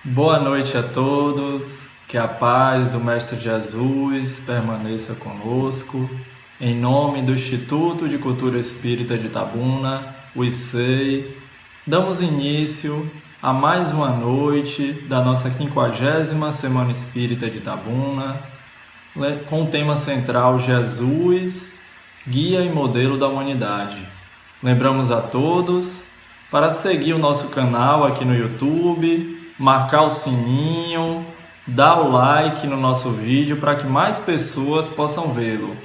Boa noite a todos, que a paz do Mestre Jesus permaneça conosco. Em nome do Instituto de Cultura Espírita de Itabuna, o ICEI, damos início a mais uma noite da nossa 50ª Semana Espírita de Itabuna, com o tema central Jesus, Guia e Modelo da Humanidade. Lembramos a todos para seguir o nosso canal aqui no YouTube, marcar o sininho, dar o like no nosso vídeo para que mais pessoas possam vê-lo.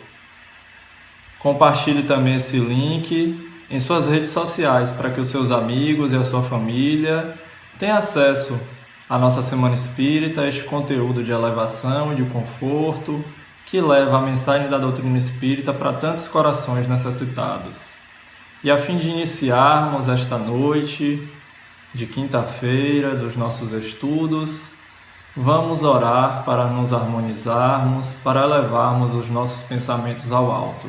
Compartilhe também esse link em suas redes sociais para que os seus amigos e a sua família tenham acesso à nossa Semana Espírita, este conteúdo de elevação e de conforto que leva a mensagem da doutrina espírita para tantos corações necessitados. E a fim de iniciarmos esta noite de quinta-feira dos nossos estudos, vamos orar para nos harmonizarmos, para elevarmos os nossos pensamentos ao alto.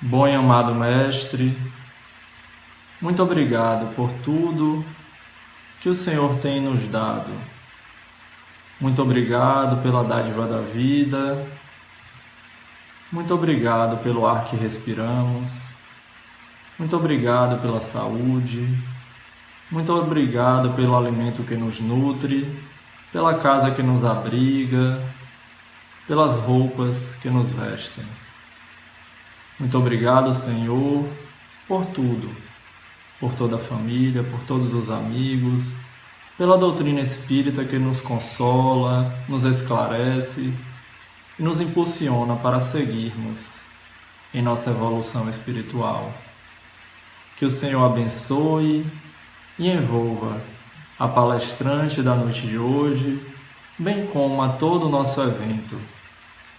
Bom e amado Mestre, muito obrigado por tudo que o Senhor tem nos dado. Muito obrigado pela dádiva da vida. Muito obrigado pelo ar que respiramos. Muito obrigado pela saúde. Muito obrigado pelo alimento que nos nutre, pela casa que nos abriga, pelas roupas que nos vestem. Muito obrigado, Senhor, por tudo, por toda a família, por todos os amigos, pela doutrina espírita que nos consola, nos esclarece e nos impulsiona para seguirmos em nossa evolução espiritual. Que o Senhor abençoe e envolva a palestrante da noite de hoje, bem como a todo o nosso evento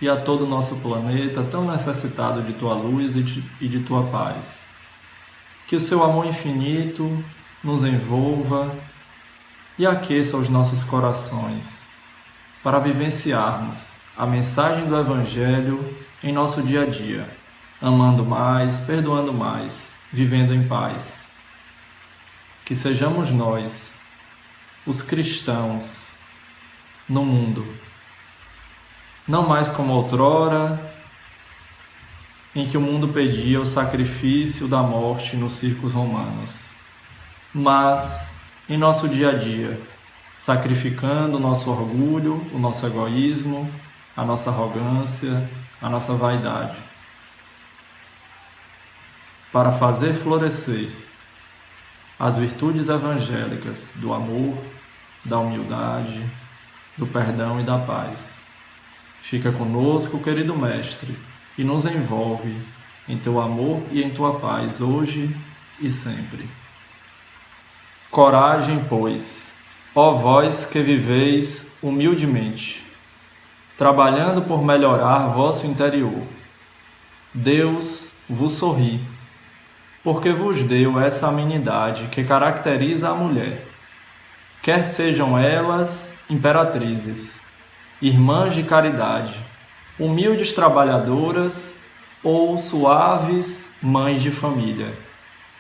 e a todo o nosso planeta tão necessitado de Tua luz e de Tua paz. Que o Seu amor infinito nos envolva e aqueça os nossos corações para vivenciarmos a mensagem do Evangelho em nosso dia a dia, amando mais, perdoando mais, vivendo em paz. Que sejamos nós, os cristãos, no mundo, não mais como outrora, em que o mundo pedia o sacrifício da morte nos circos romanos, mas em nosso dia a dia, sacrificando o nosso orgulho, o nosso egoísmo, a nossa arrogância, a nossa vaidade, para fazer florescer as virtudes evangélicas do amor, da humildade, do perdão e da paz. Fica conosco, querido Mestre, e nos envolve em Teu amor e em Tua paz, hoje e sempre. Coragem, pois, ó vós que viveis humildemente, trabalhando por melhorar vosso interior. Deus vos sorri, porque vos deu essa amenidade que caracteriza a mulher, quer sejam elas imperatrizes, irmãs de caridade, humildes trabalhadoras ou suaves mães de família.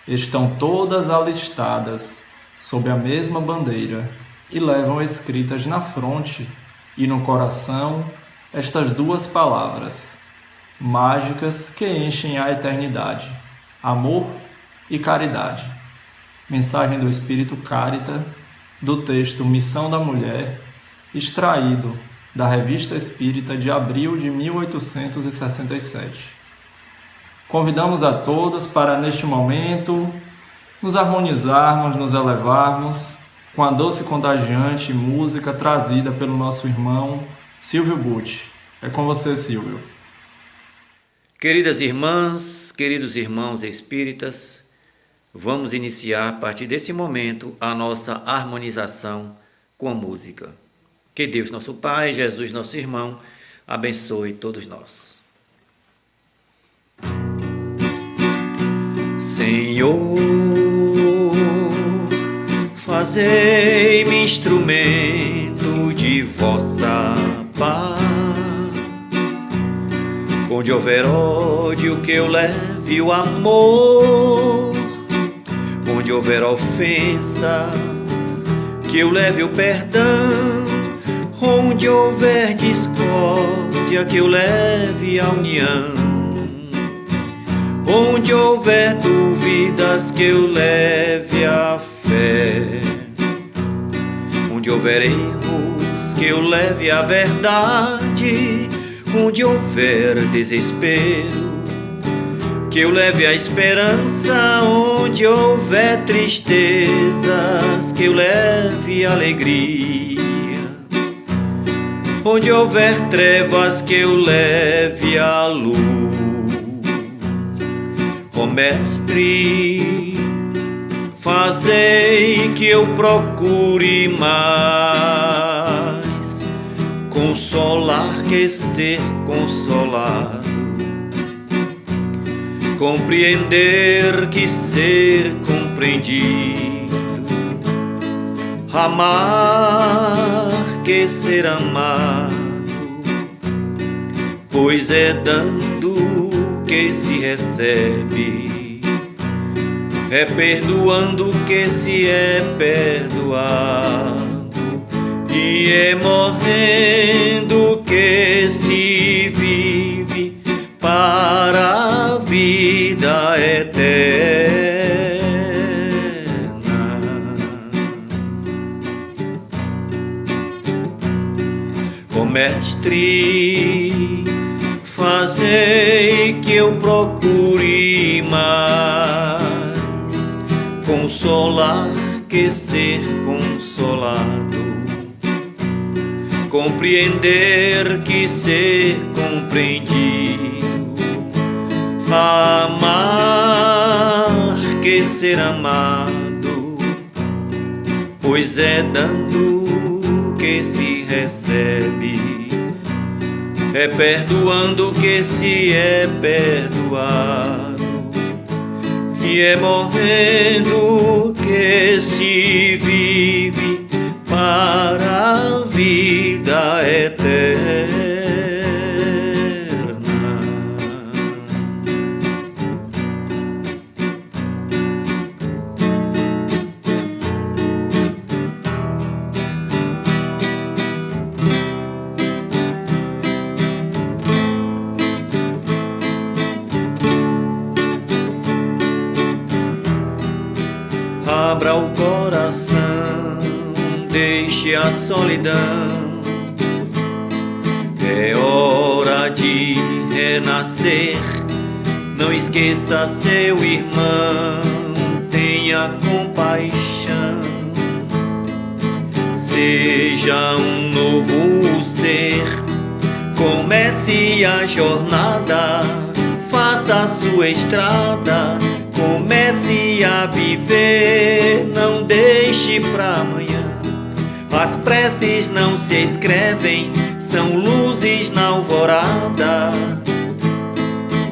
Estão todas alistadas sob a mesma bandeira e levam escritas na fronte e no coração estas duas palavras, mágicas que enchem a eternidade: amor e caridade. Mensagem do Espírito Carita, do texto Missão da Mulher, extraído da Revista Espírita de abril de 1867. Convidamos a todos para, neste momento, nos harmonizarmos, nos elevarmos com a doce e contagiante música trazida pelo nosso irmão Silvio Butti. É com você, Silvio. Queridas irmãs, queridos irmãos espíritas, vamos iniciar a partir desse momento a nossa harmonização com a música. Que Deus, nosso Pai, Jesus, nosso irmão, abençoe todos nós. Senhor, fazei-me instrumento de vossa paz. Onde houver ódio, que eu leve o amor. Onde houver ofensas, que eu leve o perdão. Onde houver discórdia, que eu leve a união. Onde houver dúvidas, que eu leve a fé. Onde houver erros, que eu leve a verdade. Onde houver desespero, que eu leve a esperança. Onde houver tristezas, que eu leve a alegria. Onde houver trevas, que eu leve a luz. Ó Mestre, fazei que eu procure mais consolar que ser consolado, compreender que ser compreendido, amar que ser amado, pois é dando que se recebe, é perdoando que se é perdoado, e é morrendo que se vive para a vida eterna. Ó Mestre, fazei que eu procure mais consolar que ser consolado, compreender que ser compreendido, amar que ser amado, pois é dando que se recebe, é perdoando que se é perdoado, e é morrendo que se vive para a vida eterna. Abra o coração, deixe a solidão. É hora de renascer. Não esqueça seu irmão, tenha compaixão. Seja um novo ser, comece a jornada, faça a sua estrada. Comece a viver, não deixe pra amanhã. As preces não se escrevem, são luzes na alvorada,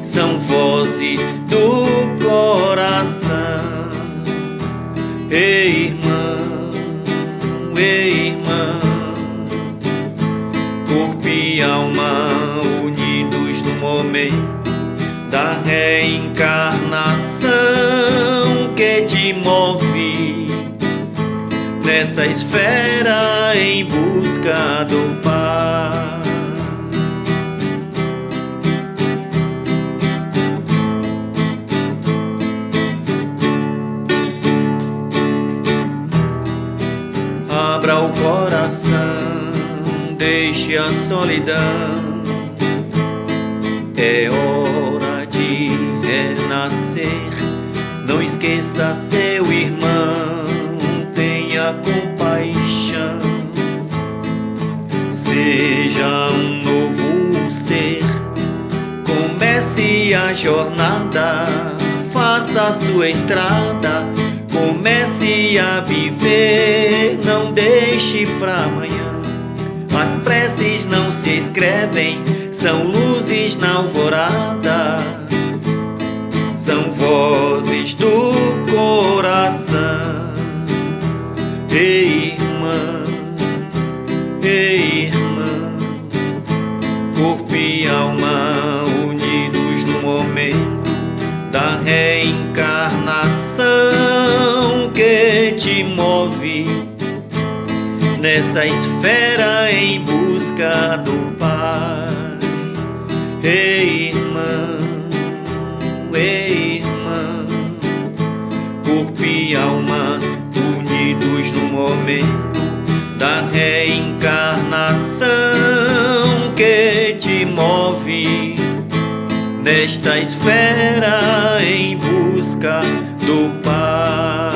são vozes do coração. Ei, irmão, corpo e alma unidos no momento da reencarnação que te move nessa esfera em busca do Pai. Abra o coração, deixe a solidão. É hora de renascer. Não esqueça seu irmão, tenha compaixão. Seja um novo ser, comece a jornada, faça a sua estrada. Comece a viver, não deixe pra amanhã. As preces não se escrevem, são luzes na alvorada, são vozes do coração. Ei, irmão, corpo e alma unidos no momento da reencarnação te move nessa esfera em busca do Pai. Ei, irmão, corpo e alma unidos no momento da reencarnação que te move nesta esfera em busca do Pai.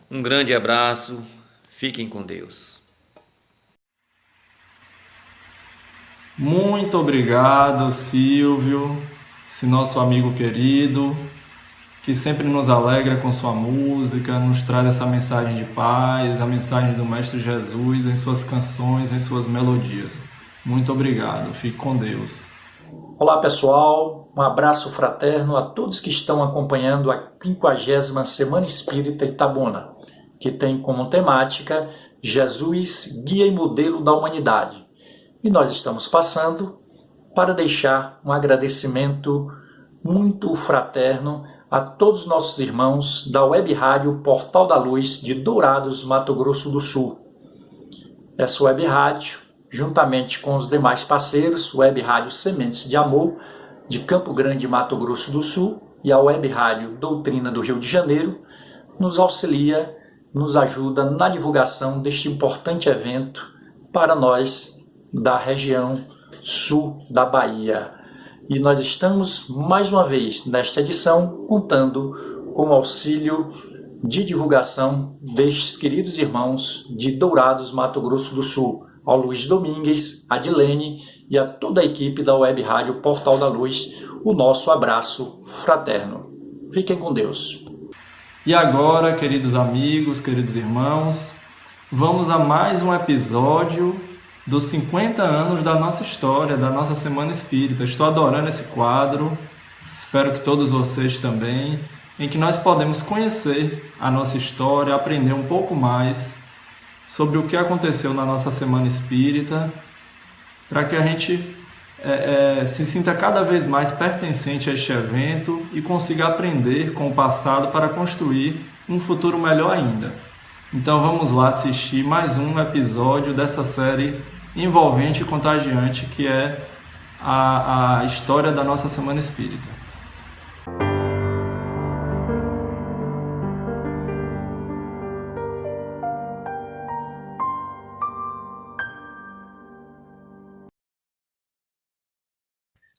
Um grande abraço, fiquem com Deus. Muito obrigado, Silvio, esse nosso amigo querido, que sempre nos alegra com sua música, nos traz essa mensagem de paz, a mensagem do Mestre Jesus em suas canções, em suas melodias. Muito obrigado, fique com Deus. Olá pessoal, um abraço fraterno a todos que estão acompanhando a 50ª Semana Espírita Itabuna, que tem como temática Jesus, guia e modelo da humanidade. E nós estamos passando para deixar um agradecimento muito fraterno a todos os nossos irmãos da Web Rádio Portal da Luz de Dourados, Mato Grosso do Sul. Essa Web Rádio, juntamente com os demais parceiros, Web Rádio Sementes de Amor, de Campo Grande, Mato Grosso do Sul, e a Web Rádio Doutrina do Rio de Janeiro, nos auxilia, nos ajuda na divulgação deste importante evento para nós da região sul da Bahia. E nós estamos, mais uma vez, nesta edição, contando com o auxílio de divulgação destes queridos irmãos de Dourados, Mato Grosso do Sul, ao Luiz Domingues, a Dilene e a toda a equipe da Web Rádio Portal da Luz, o nosso abraço fraterno. Fiquem com Deus. E agora, queridos amigos, queridos irmãos, vamos a mais um episódio dos 50 anos da nossa história, da nossa Semana Espírita. Estou adorando esse quadro, espero que todos vocês também, em que nós podemos conhecer a nossa história, aprender um pouco mais sobre o que aconteceu na nossa Semana Espírita, para que a gente se sinta cada vez mais pertencente a este evento e consiga aprender com o passado para construir um futuro melhor ainda. Então vamos lá assistir mais um episódio dessa série envolvente e contagiante que é a história da nossa Semana Espírita.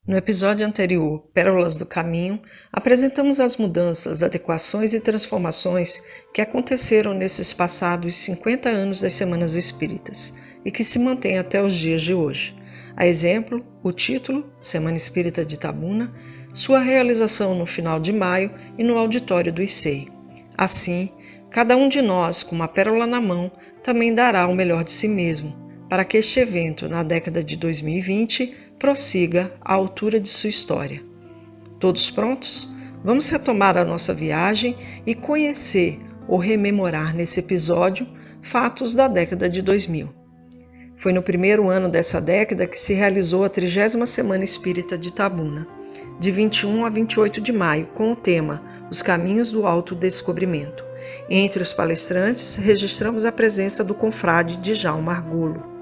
No episódio anterior, Pérolas do Caminho, apresentamos as mudanças, adequações e transformações que aconteceram nesses passados 50 anos das Semanas Espíritas e que se mantêm até os dias de hoje. A exemplo, o título, Semana Espírita de Itabuna, sua realização no final de maio e no auditório do ICEI. Assim, cada um de nós, com uma pérola na mão, também dará o melhor de si mesmo, para que este evento, na década de 2020, prossiga à altura de sua história. Todos prontos? Vamos retomar a nossa viagem e conhecer ou rememorar nesse episódio fatos da década de 2000. Foi no primeiro ano dessa década que se realizou a 30ª Semana Espírita de Itabuna, de 21 a 28 de maio, com o tema Os Caminhos do Autodescobrimento. Entre os palestrantes, registramos a presença do confrade Djalma Argolo.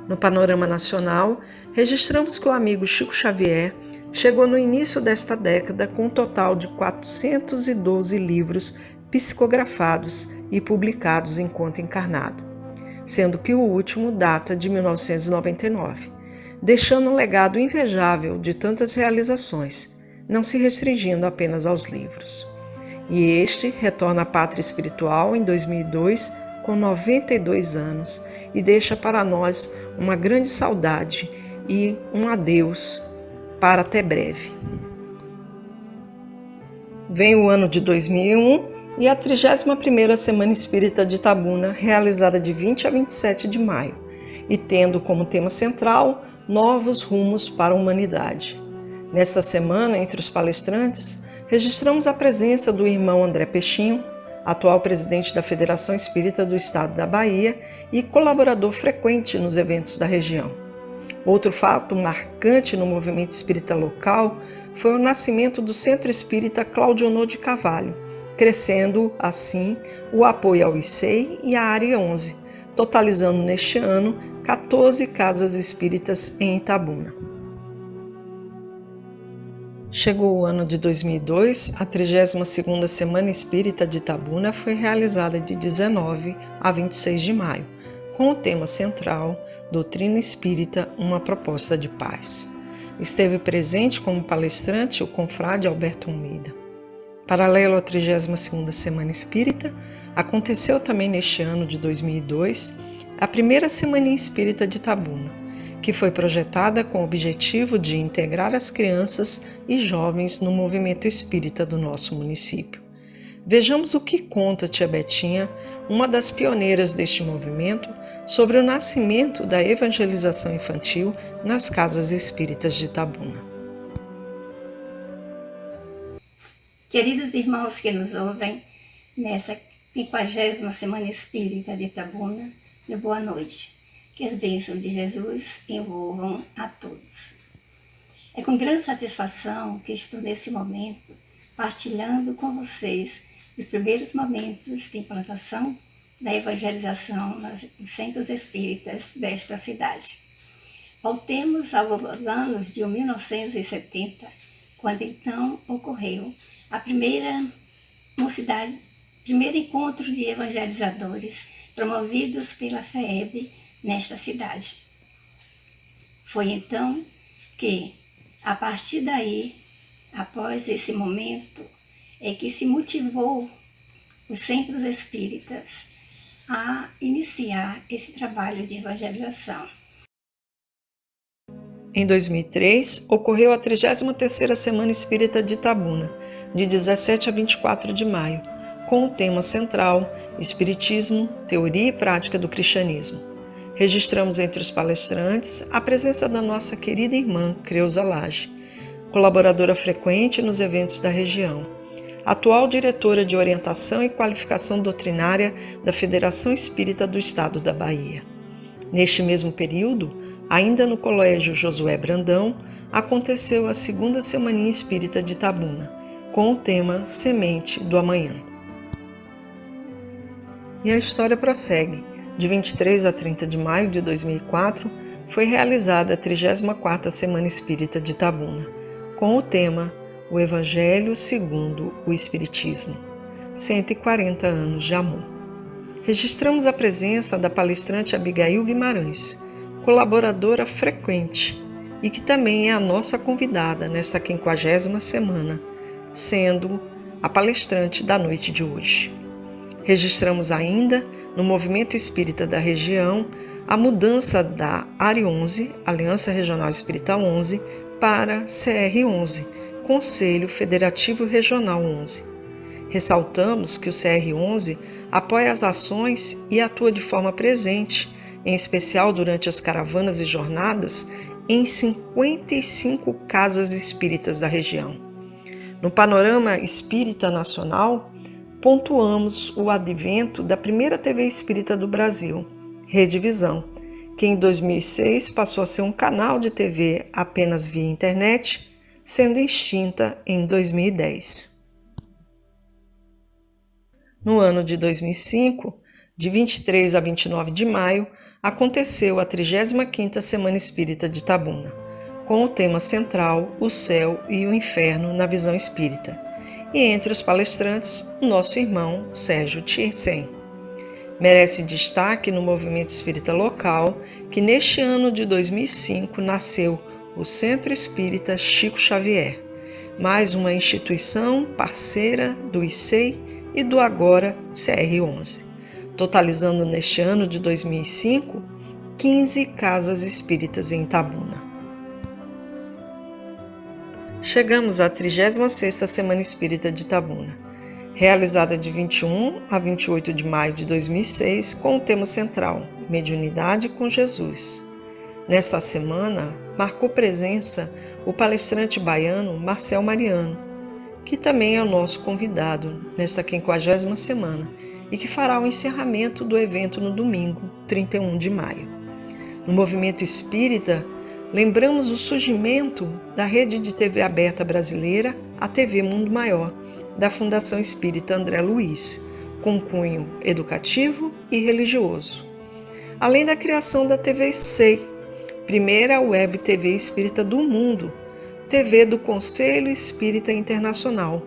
No panorama nacional, registramos que o amigo Chico Xavier chegou no início desta década com um total de 412 livros psicografados e publicados enquanto encarnado, sendo que o último data de 1999, deixando um legado invejável de tantas realizações, não se restringindo apenas aos livros. E este retorna à pátria espiritual em 2002 com 92 anos, e deixa para nós uma grande saudade e um adeus para até breve. Vem o ano de 2001 e a 31ª Semana Espírita de Itabuna, realizada de 20 a 27 de maio, e tendo como tema central Novos Rumos para a Humanidade. Nesta semana, entre os palestrantes, registramos a presença do irmão André Peixinho, atual presidente da Federação Espírita do Estado da Bahia e colaborador frequente nos eventos da região. Outro fato marcante no movimento espírita local foi o nascimento do Centro Espírita Claudionor de Carvalho, crescendo, assim, o apoio ao ICEI e à Área 11, totalizando neste ano 14 casas espíritas em Itabuna. Chegou o ano de 2002, a 32ª Semana Espírita de Itabuna foi realizada de 19 a 26 de maio, com o tema central Doutrina Espírita, uma proposta de paz. Esteve presente como palestrante o confrade Alberto Almeida. Paralelo à 32ª Semana Espírita, aconteceu também neste ano de 2002 a primeira Semaninha Espírita de Itabuna, que foi projetada com o objetivo de integrar as crianças e jovens no movimento espírita do nosso município. Vejamos o que conta tia Betinha, uma das pioneiras deste movimento, sobre o nascimento da evangelização infantil nas casas espíritas de Itabuna. Queridos irmãos que nos ouvem, nessa 50ª Semana Espírita de Itabuna, boa noite. Que as bênçãos de Jesus envolvam a todos. É com grande satisfação que estou nesse momento partilhando com vocês os primeiros momentos de implantação da evangelização nos centros espíritas desta cidade. Voltemos aos anos de 1970, quando então ocorreu a primeiro encontro de evangelizadores promovidos pela FEEB nesta cidade. Foi então que, a partir daí, após esse momento, é que se motivou os centros espíritas a iniciar esse trabalho de evangelização. Em 2003, ocorreu a 33ª Semana Espírita de Itabuna, de 17 a 24 de maio, com o tema central Espiritismo, Teoria e Prática do Cristianismo. Registramos entre os palestrantes a presença da nossa querida irmã Creuza Lage, colaboradora frequente nos eventos da região, atual diretora de Orientação e Qualificação Doutrinária da Federação Espírita do Estado da Bahia. Neste mesmo período, ainda no Colégio Josué Brandão, aconteceu a 2ª Semaninha Espírita de Itabuna, com o tema Semente do Amanhã. E a história prossegue. De 23 a 30 de maio de 2004, foi realizada a 34ª Semana Espírita de Itabuna, com o tema O Evangelho segundo o Espiritismo, 140 anos de amor. Registramos a presença da palestrante Abigail Guimarães, colaboradora frequente e que também é a nossa convidada nesta 50ª semana, sendo a palestrante da noite de hoje. Registramos ainda, no movimento espírita da região, a mudança da Área 11, Aliança Regional Espírita 11, para CR 11, Conselho Federativo Regional 11. Ressaltamos que o CR 11 apoia as ações e atua de forma presente, em especial durante as caravanas e jornadas, em 55 casas espíritas da região. No panorama espírita nacional, pontuamos o advento da primeira TV espírita do Brasil, Rede Visão, que em 2006 passou a ser um canal de TV apenas via internet, sendo extinta em 2010. No ano de 2005, de 23 a 29 de maio, aconteceu a 35ª Semana Espírita de Itabuna, com o tema central O Céu e o Inferno na Visão Espírita, e entre os palestrantes, o nosso irmão Sérgio Tiersen. Merece destaque no movimento espírita local que neste ano de 2005 nasceu o Centro Espírita Chico Xavier, mais uma instituição parceira do ICEI e do agora CR11, totalizando neste ano de 2005 15 casas espíritas em Itabuna. Chegamos à 36ª Semana Espírita de Itabuna, realizada de 21 a 28 de maio de 2006 com o tema central Mediunidade com Jesus. Nesta semana, marcou presença o palestrante baiano Marcel Mariano, que também é o nosso convidado nesta 50ª semana e que fará o encerramento do evento no domingo, 31 de maio. No Movimento Espírita, lembramos o surgimento da rede de TV aberta brasileira, a TV Mundo Maior, da Fundação Espírita André Luiz, com cunho educativo e religioso. Além da criação da TV SEI, primeira web TV espírita do mundo, TV do Conselho Espírita Internacional,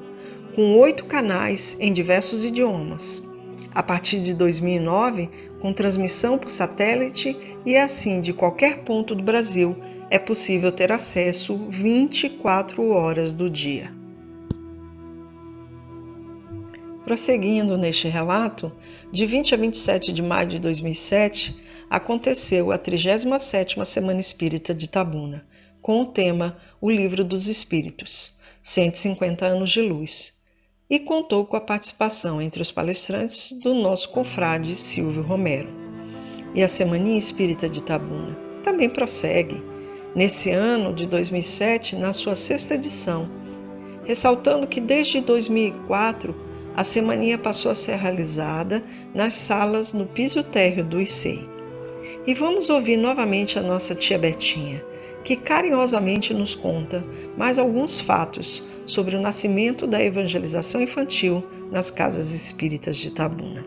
com 8 canais em diversos idiomas. A partir de 2009, com transmissão por satélite e assim de qualquer ponto do Brasil, é possível ter acesso 24 horas do dia. Prosseguindo neste relato, de 20 a 27 de maio de 2007, aconteceu a 37ª Semana Espírita de Itabuna, com o tema O Livro dos Espíritos, 150 anos de luz, e contou com a participação entre os palestrantes do nosso confrade Silvio Romero. E a Semaninha Espírita de Itabuna também prossegue, nesse ano de 2007, na sua 6ª edição, ressaltando que desde 2004 a Semaninha passou a ser realizada nas salas no piso térreo do ICEI. E vamos ouvir novamente a nossa tia Betinha, que carinhosamente nos conta mais alguns fatos sobre o nascimento da evangelização infantil nas casas espíritas de Itabuna.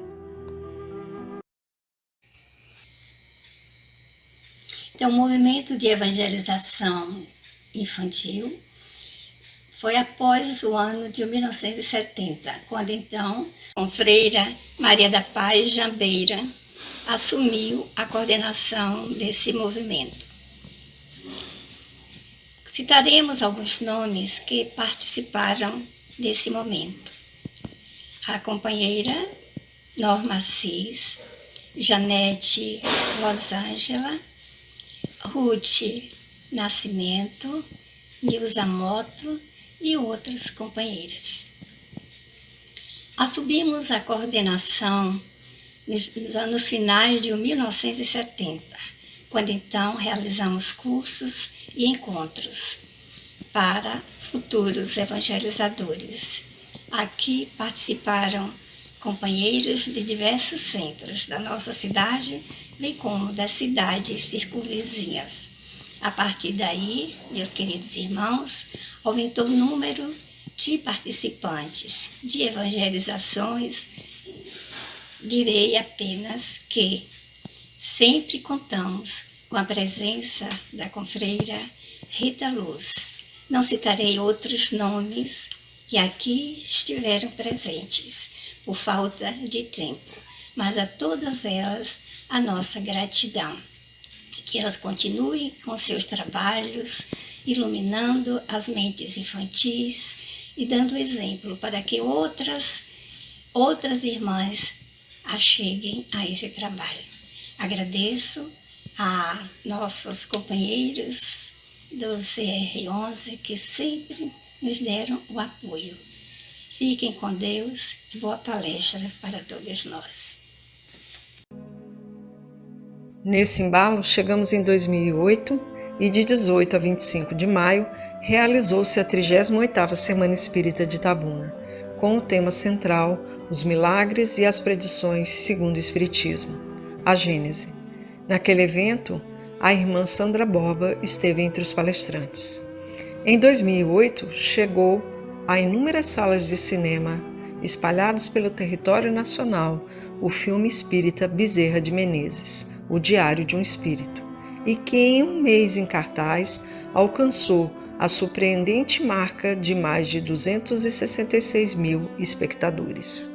Então, o movimento de evangelização infantil foi após o ano de 1970, quando então a freira Maria da Paz Jambeira assumiu a coordenação desse movimento. Citaremos alguns nomes que participaram desse momento. A companheira Norma Assis, Janete Rosângela, Ruth Nascimento, Nilza Moto e outras companheiras. Assumimos a coordenação nos anos finais de 1970, quando então realizamos cursos e encontros para futuros evangelizadores. Aqui participaram companheiros de diversos centros da nossa cidade, bem como das cidades circunvizinhas. A partir daí, meus queridos irmãos, aumentou o número de participantes de evangelizações. Direi apenas que sempre contamos com a presença da confreira Rita Luz. Não citarei outros nomes que aqui estiveram presentes por falta de tempo, mas a todas elas a nossa gratidão. Que elas continuem com seus trabalhos, iluminando as mentes infantis e dando exemplo para que outras irmãs acheguem a esse trabalho. Agradeço a nossos companheiros do CR11 que sempre nos deram o apoio. Fiquem com Deus e boa palestra para todos nós. Nesse embalo, chegamos em 2008 e de 18 a 25 de maio realizou-se a 38ª Semana Espírita de Itabuna, com o tema central Os Milagres e as Predições segundo o Espiritismo, a Gênese. Naquele evento, a irmã Sandra Borba esteve entre os palestrantes. Em 2008, chegou a inúmeras salas de cinema espalhados pelo território nacional o filme espírita Bezerra de Menezes, O Diário de um Espírito, e que em um mês em cartaz alcançou a surpreendente marca de mais de 266 mil espectadores.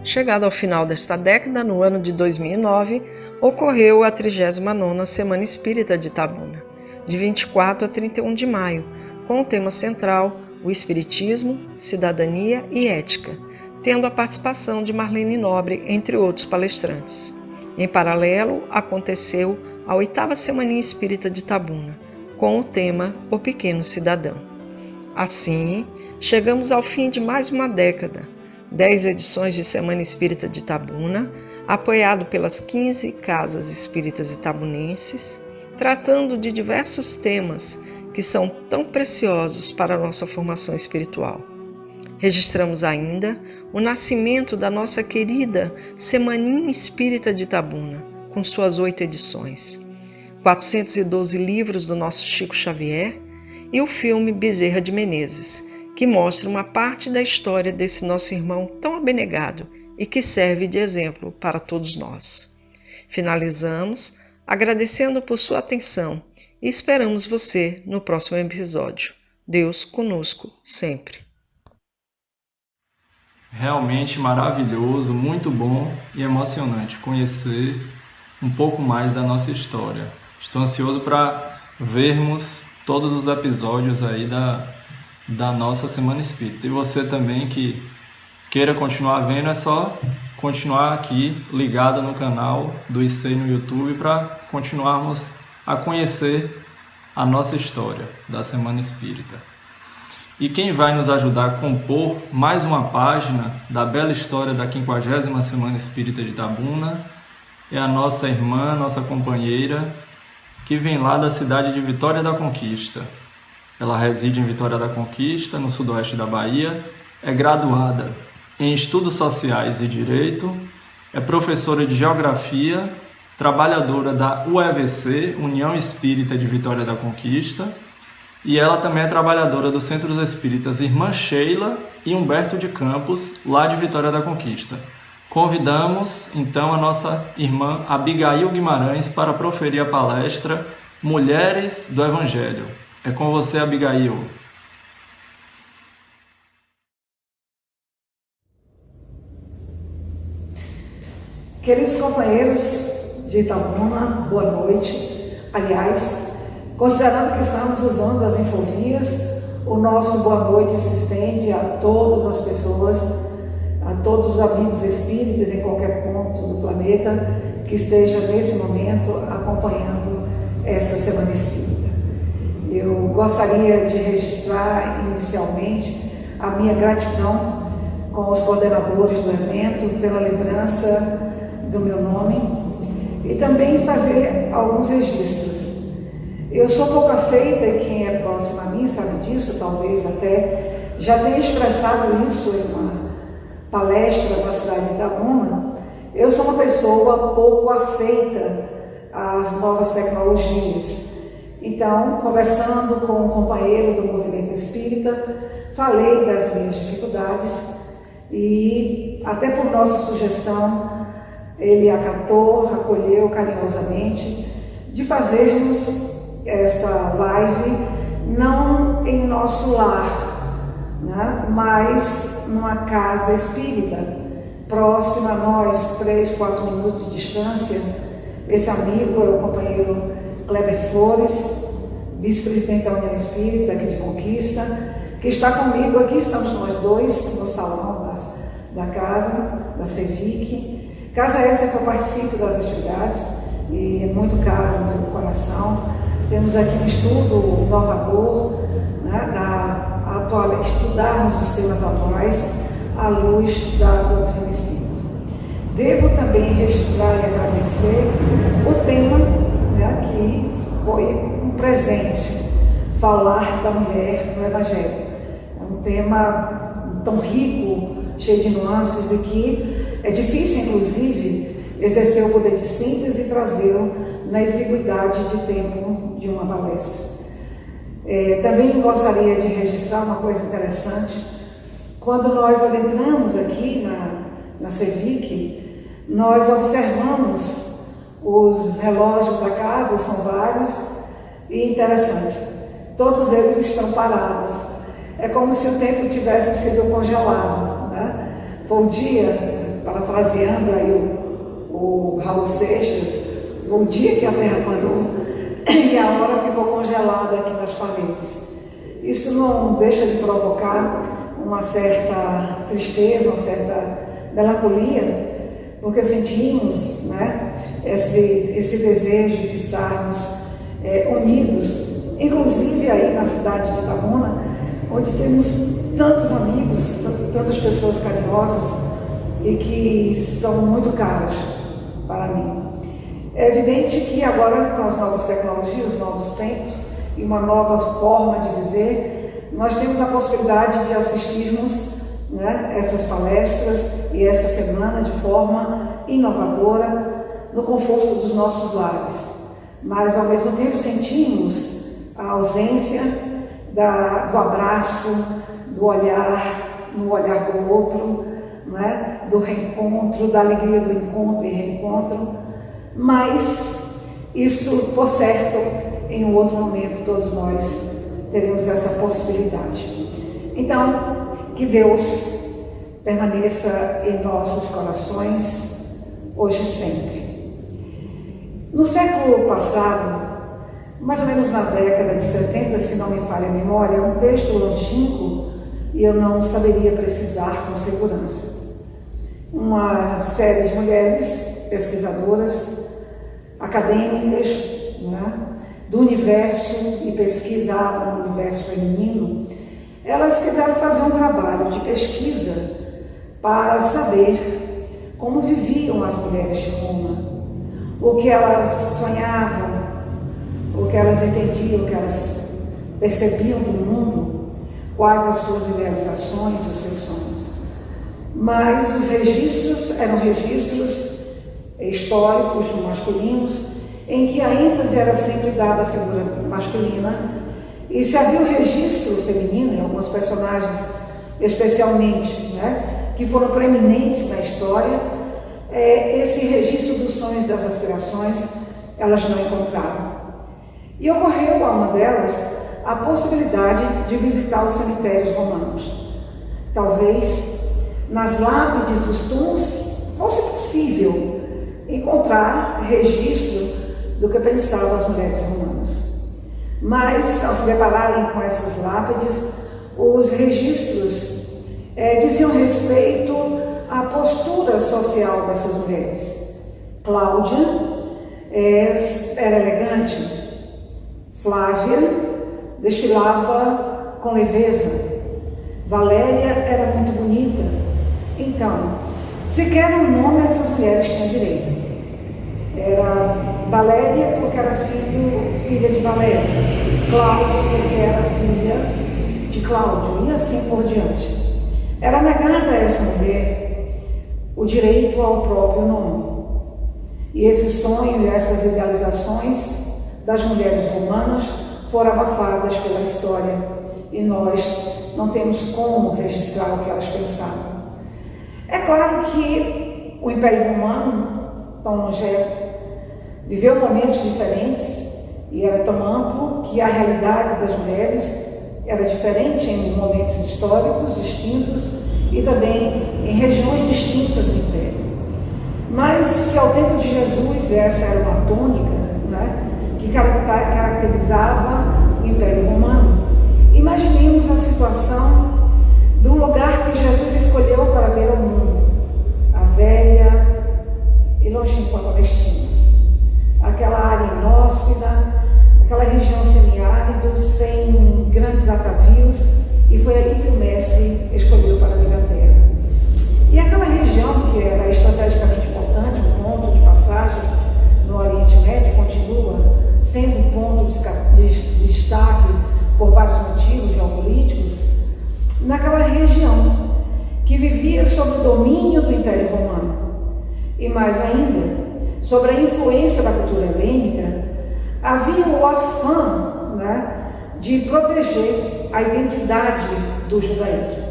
Chegado ao final desta década, no ano de 2009, ocorreu a 39ª Semana Espírita de Itabuna, de 24 a 31 de maio, com o tema central o Espiritismo, Cidadania e Ética, tendo a participação de Marlene Nobre, entre outros palestrantes. Em paralelo, aconteceu a 8ª Semaninha Espírita de Itabuna, com o tema O Pequeno Cidadão. Assim, chegamos ao fim de mais uma década, 10 edições de Semana Espírita de Itabuna, apoiado pelas 15 casas espíritas itabunenses, tratando de diversos temas que são tão preciosos para a nossa formação espiritual. Registramos ainda o nascimento da nossa querida Semaninha Espírita de Itabuna, com suas 8 edições, 412 livros do nosso Chico Xavier e o filme Bezerra de Menezes, que mostra uma parte da história desse nosso irmão tão abnegado e que serve de exemplo para todos nós. Finalizamos agradecendo por sua atenção e esperamos você no próximo episódio. Deus conosco sempre. Realmente maravilhoso, muito bom e emocionante conhecer um pouco mais da nossa história. Estou ansioso para vermos todos os episódios aí da nossa Semana Espírita. E você também que queira continuar vendo, é só continuar aqui ligado no canal do IC no YouTube para continuarmos a conhecer a nossa história da Semana Espírita. E quem vai nos ajudar a compor mais uma página da bela história da 50ª Semana Espírita de Itabuna é a nossa irmã, nossa companheira, que vem lá da cidade de Vitória da Conquista. Ela reside em Vitória da Conquista, no sudoeste da Bahia, é graduada em Estudos Sociais e Direito, é professora de Geografia, trabalhadora da UEVC, União Espírita de Vitória da Conquista, e ela também é trabalhadora dos Centros Espíritas Irmã Sheila e Humberto de Campos, lá de Vitória da Conquista. Convidamos, então, a nossa irmã Abigail Guimarães para proferir a palestra Mulheres do Evangelho. É com você, Abigail. Queridos companheiros de Itabuna, boa noite. Aliás, considerando que estamos usando as infovias, o nosso boa noite se estende a todas as pessoas, a todos os amigos espíritas em qualquer ponto do planeta que esteja nesse momento acompanhando esta Semana Espírita. Eu gostaria de registrar inicialmente a minha gratidão com os coordenadores do evento pela lembrança do meu nome e também fazer alguns registros. Eu sou pouco afeita e quem é próximo a mim sabe disso, talvez até já tenha expressado isso em uma palestra na cidade de Itabuna. Eu sou uma pessoa pouco afeita às novas tecnologias. Então, conversando com um companheiro do movimento espírita, falei das minhas dificuldades e, até por nossa sugestão, ele acatou, acolheu carinhosamente de fazermos esta live não em nosso lar, né, mas numa casa espírita, próxima a nós, 3, 4 minutos de distância. Esse amigo é o companheiro Kleber Flores, vice-presidente da União Espírita aqui de Conquista, que está comigo aqui. Estamos nós dois no salão da casa, da CEVIC. Casa essa que eu participo das atividades e é muito cara no meu coração. Temos aqui um estudo inovador, né, estudarmos os temas atuais à luz da doutrina espírita. Devo também registrar e agradecer o tema, né, que foi um presente, falar da mulher no Evangelho. É um tema tão rico, cheio de nuances e que é difícil, inclusive, exercer o poder de síntese e trazê-lo na exiguidade de tempo de uma palestra. Também gostaria de registrar uma coisa interessante. Quando nós adentramos aqui na CEVIC, nós observamos os relógios da casa, são vários e interessantes. Todos eles estão parados. É como se o tempo tivesse sido congelado, né? Foi um dia, parafraseando aí o Raul Seixas, o dia que a Terra parou e a hora ficou congelada aqui nas paredes. Isso não deixa de provocar uma certa tristeza, uma certa melancolia, porque sentimos, né, esse desejo de estarmos unidos, inclusive aí na cidade de Itabuna, onde temos tantos amigos, tantas pessoas carinhosas e que são muito caras para mim. É evidente que agora, com as novas tecnologias, os novos tempos, e uma nova forma de viver, nós temos a possibilidade de assistirmos, né, essas palestras e essa semana de forma inovadora no conforto dos nossos lares. Mas ao mesmo tempo sentimos a ausência do abraço, do olhar, no olhar do outro, né, do reencontro, da alegria do encontro e reencontro. Mas isso, por certo, em um outro momento todos nós teremos essa possibilidade. Então, que Deus permaneça em nossos corações, hoje e sempre. No século passado, mais ou menos na década de 70, se não me falha a memória, um texto longínquo, e eu não saberia precisar com segurança. Uma série de mulheres pesquisadoras, acadêmicas, né, do universo, e pesquisavam o universo feminino, elas quiseram fazer um trabalho de pesquisa para saber como viviam as mulheres de Roma, o que elas sonhavam, o que elas entendiam, o que elas percebiam do mundo, quais as suas idealizações, os seus sonhos. Mas os registros eram registros históricos, masculinos, em que a ênfase era sempre dada à figura masculina, e se havia o registro feminino em alguns personagens, especialmente, né, que foram preeminentes na história, esse registro dos sonhos e das aspirações elas não encontraram. E ocorreu a uma delas a possibilidade de visitar os cemitérios romanos. Talvez nas lápides dos túmulos fosse possível encontrar registro do que pensavam as mulheres romanas. Mas, ao se depararem com essas lápides, os registros diziam respeito à postura social dessas mulheres. Cláudia era elegante, Flávia desfilava com leveza, Valéria era muito bonita. Então, sequer um nome essas mulheres tinham direito. Era Valéria porque era filha de Valéria, Cláudia porque era filha de Cláudio, e assim por diante. Era negada a essa mulher o direito ao próprio nome. E esse sonho e essas idealizações das mulheres romanas foram abafadas pela história, e nós não temos como registrar o que elas pensavam. É claro que o Império Romano, tão longínquo, viveu momentos diferentes e era tão amplo que a realidade das mulheres era diferente em momentos históricos distintos e também em regiões distintas do Império. Mas se ao tempo de Jesus essa era uma tônica, né, que caracterizava o Império Romano, imaginemos a situação do lugar que Jesus escolheu para ver o mundo, a velha e longínqua Palestina, aquela área inóspita, aquela região semiárido, sem grandes atavios, e foi ali que o Mestre escolheu para vir à Terra. E aquela região que era estrategicamente importante, um ponto de passagem no Oriente Médio, continua sendo um ponto de destaque por vários motivos geopolíticos, naquela região que vivia sob o domínio do Império Romano, e mais ainda, sobre a influência da cultura helênica, havia o afã, né, de proteger a identidade do judaísmo.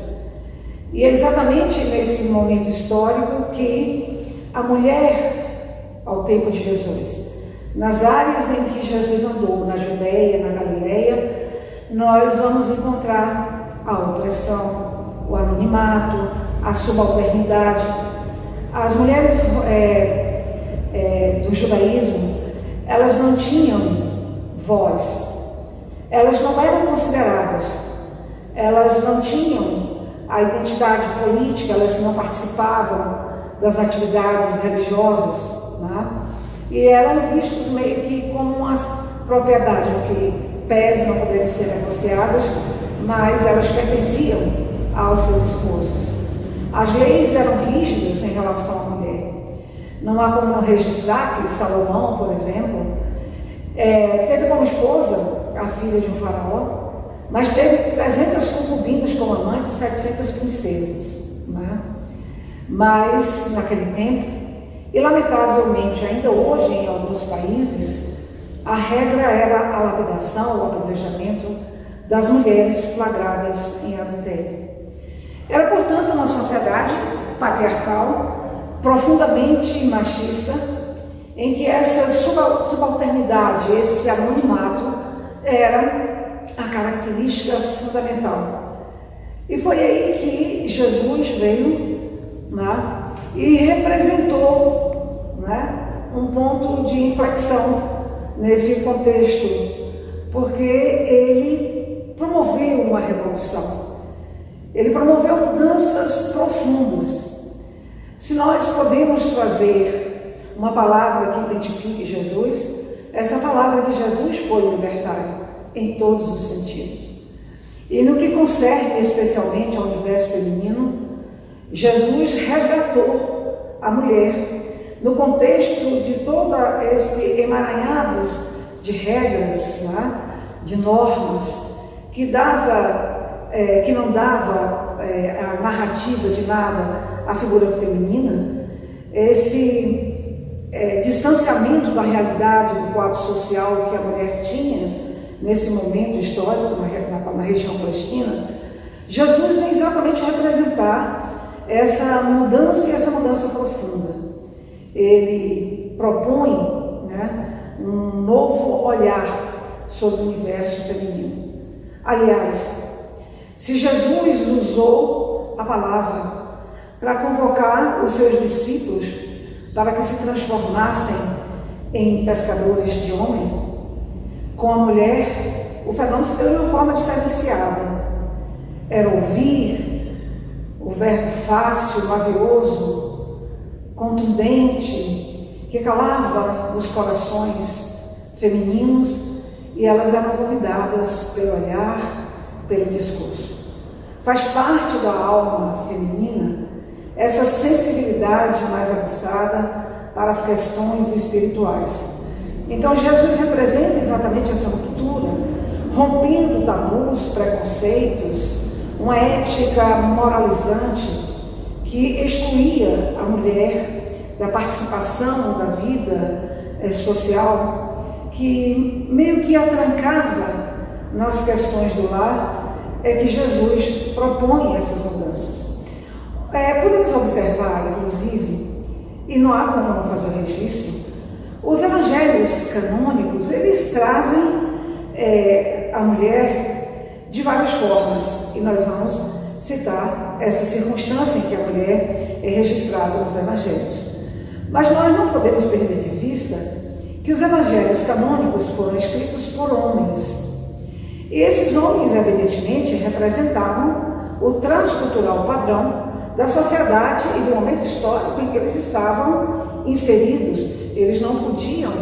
E é exatamente nesse momento histórico que a mulher, ao tempo de Jesus, nas áreas em que Jesus andou, na Judeia, na Galileia, nós vamos encontrar a opressão, o anonimato, a subalternidade. As mulheres do judaísmo, elas não tinham voz, elas não eram consideradas, elas não tinham a identidade política, elas não participavam das atividades religiosas, né? E eram vistos meio que como umas propriedades, que pese não poderem ser negociadas, mas elas pertenciam aos seus esposos. As leis eram rígidas em relação à mulher. Não há como registrar que Salomão, por exemplo, teve como esposa a filha de um faraó, mas teve 300 concubinas como amantes e 700 princesas, né? Mas, naquele tempo, e lamentavelmente ainda hoje em alguns países, a regra era a lapidação, o apedrejamento das mulheres flagradas em adultério. Era, portanto, uma sociedade patriarcal, profundamente machista, em que essa subalternidade, esse anonimato, era a característica fundamental. E foi aí que Jesus veio, né, e representou, né, um ponto de inflexão nesse contexto, porque ele promoveu uma revolução, ele promoveu mudanças profundas. Se nós podemos trazer uma palavra que identifique Jesus, essa palavra de Jesus foi libertário em todos os sentidos. E no que concerne especialmente ao universo feminino, Jesus resgatou a mulher no contexto de todo esse emaranhado de regras, né, de normas, que não dava a narrativa de nada à figura feminina, esse distanciamento da realidade do quadro social que a mulher tinha nesse momento histórico na região palestina. Jesus vem exatamente representar essa mudança e essa mudança profunda. Ele propõe, né, um novo olhar sobre o universo feminino. Aliás, se Jesus usou a palavra para convocar os seus discípulos para que se transformassem em pescadores de homem, com a mulher, o fenômeno se deu de uma forma diferenciada. Era ouvir, o verbo fácil, mavioso, contundente, que calava nos corações femininos, e elas eram convidadas pelo olhar, pelo discurso. Faz parte da alma feminina essa sensibilidade mais aguçada para as questões espirituais. Então Jesus representa exatamente essa ruptura, rompendo tabus, preconceitos, uma ética moralizante que excluía a mulher da participação da vida social, que meio que a trancava nas questões do lar, é que Jesus propõe essas mudanças. Podemos observar, inclusive, e não há como não fazer o registro, os evangelhos canônicos, eles trazem a mulher de várias formas, e nós vamos citar essa circunstância em que a mulher é registrada nos evangelhos. Mas nós não podemos perder de vista que os evangelhos canônicos foram escritos por homens. E esses homens, evidentemente, representavam o transcultural padrão da sociedade e do momento histórico em que eles estavam inseridos. Eles não podiam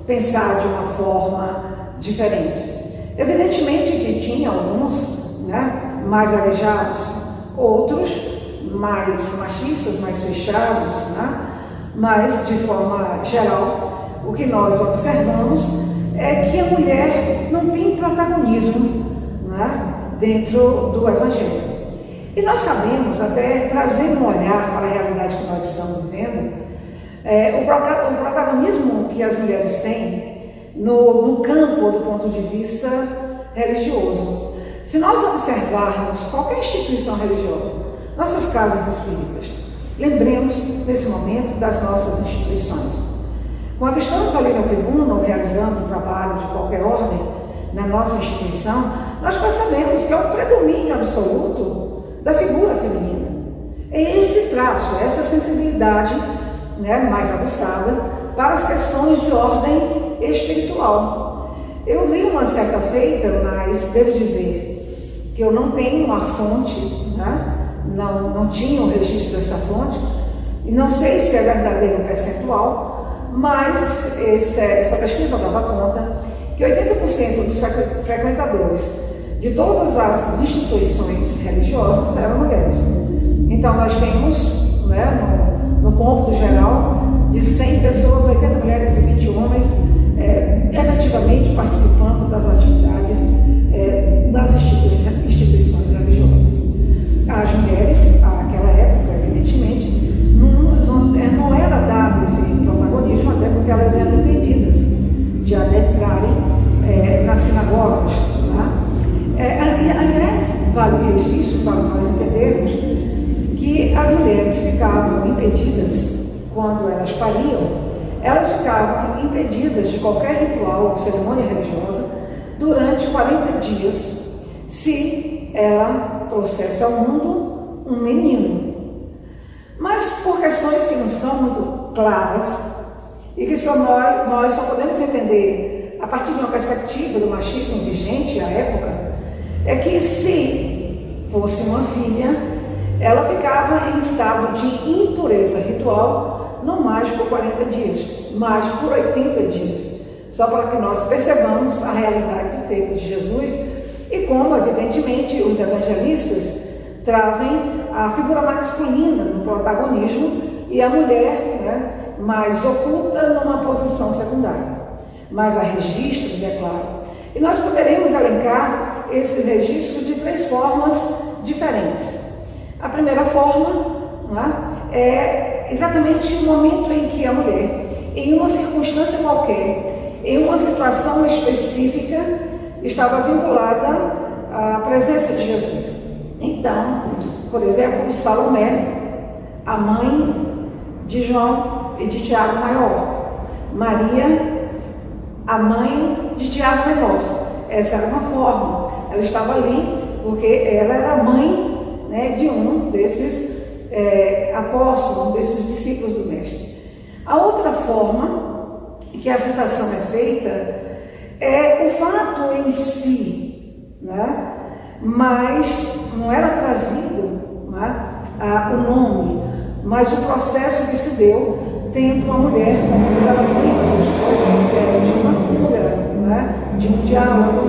pensar de uma forma diferente. Evidentemente que tinha alguns, né, mais aleijados, outros mais machistas, mais fechados, né? Mas, de forma geral, o que nós observamos é que a mulher não tem protagonismo, né, dentro do Evangelho. E nós sabemos, até trazendo um olhar para a realidade que nós estamos vivendo, o protagonismo que as mulheres têm no campo do ponto de vista religioso. Se nós observarmos qualquer instituição religiosa, nossas casas espíritas, lembremos nesse momento das nossas instituições. Quando estamos ali no tribuno realizando um trabalho de qualquer ordem na nossa instituição, nós percebemos que é o predomínio absoluto da figura feminina. É esse traço, essa sensibilidade, né, mais aguçada para as questões de ordem espiritual. Eu li uma certa feita, mas devo dizer que eu não tenho uma fonte, né, não tinha o registro dessa fonte, e não sei se é verdadeiro percentual, mas essa pesquisa dava conta que 80% dos frequentadores de todas as instituições religiosas eram mulheres. Então nós temos, né, no cômputo geral, de 100 pessoas, 80 mulheres e 20 homens efetivamente participando das atividades das instituições religiosas. As mulheres, naquela época, evidentemente, não era dado esse protagonismo, até porque elas eram impedidas de adentrarem nas sinagogas. Aliás, vale o registro para nós entendermos que as mulheres ficavam impedidas, quando elas pariam, elas ficavam impedidas de qualquer ritual ou cerimônia religiosa durante 40 dias, se ela trouxesse ao mundo um menino. Mas por questões que não são muito claras e que nós só podemos entender a partir de uma perspectiva do machismo vigente à época, é que se fosse uma filha, ela ficava em estado de impureza ritual não mais por 40 dias, mas por 80 dias, só para que nós percebamos a realidade do tempo de Jesus e como, evidentemente, os evangelistas trazem a figura masculina no protagonismo e a mulher, mais oculta numa posição secundária. Mas há registros, é claro. E nós poderemos elencar esse registro de 3 formas diferentes. A primeira forma é exatamente o momento em que a mulher, em uma circunstância qualquer, em uma situação específica, estava vinculada à presença de Jesus. Então, por exemplo, Salomé, a mãe de João e de Tiago Maior, Maria, a mãe de Tiago Menor. Essa era uma forma. Ela estava ali porque ela era mãe, de um desses apóstolos, um desses discípulos do Mestre. A outra forma que a citação é feita é o fato em si, mas não era trazido o nome, mas o processo que se deu tendo uma mulher como ela de uma cura, de um diálogo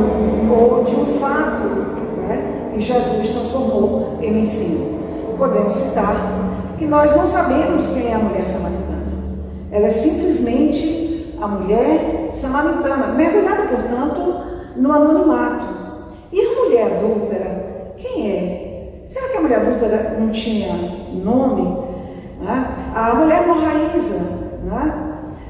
ou de um fato que Jesus transformou em ensino. Podemos citar que nós não sabemos quem é a mulher samaritana. Ela é simplesmente a mulher samaritana, mergulhada, portanto, no anonimato. E a mulher adúltera, quem é? Será que a mulher adúltera não tinha nome? A mulher morraísa,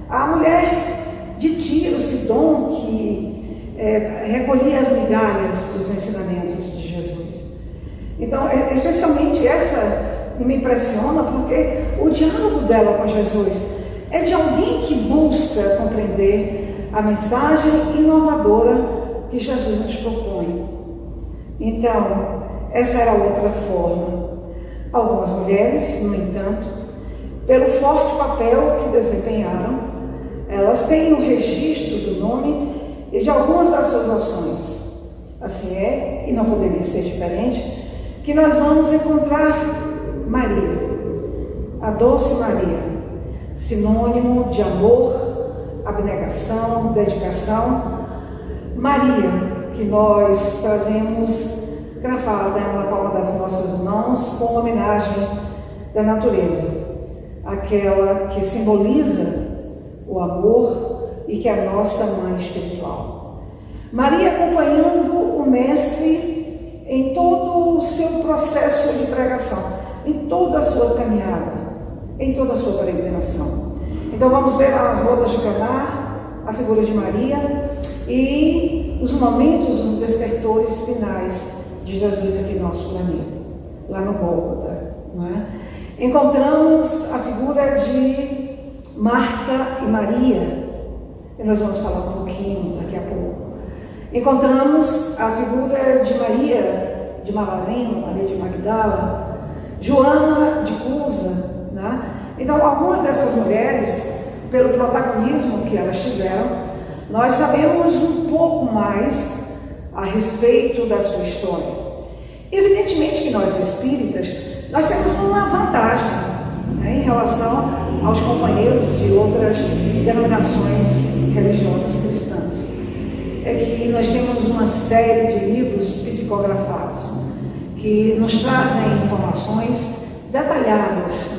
a mulher de Tiro, Sidom, que recolhia as migalhas dos ensinamentos de Jesus. Então, especialmente essa me impressiona porque o diálogo dela com Jesus é de alguém que busca compreender a mensagem inovadora que Jesus nos propõe. Então, essa era outra forma. Algumas mulheres, no entanto, pelo forte papel que desempenharam, elas têm o registro do nome e de algumas das suas ações. Assim é, e não poderia ser diferente, que nós vamos encontrar Maria, a doce Maria, sinônimo de amor, abnegação, dedicação. Maria, que nós trazemos gravada na palma das nossas mãos com homenagem da natureza, aquela que simboliza o amor e que é a nossa mãe espiritual. Maria acompanhando o Mestre em todo o seu processo de pregação, em toda a sua caminhada, em toda a sua peregrinação. Então vamos ver as bodas de Caná, a figura de Maria e os momentos, os despertores finais de Jesus aqui no nosso planeta, lá no Gólgota. Encontramos a figura de Marta e Maria, e nós vamos falar um pouquinho daqui a pouco. Encontramos a figura de Maria de Malalém, Maria de Magdala, Joana de Cusa. Então, algumas dessas mulheres, pelo protagonismo que elas tiveram, nós sabemos um pouco mais a respeito da sua história. Evidentemente que nós espíritas, nós temos uma vantagem em relação aos companheiros de outras denominações religiosas cristãs. É que nós temos uma série de livros psicografados que nos trazem informações detalhadas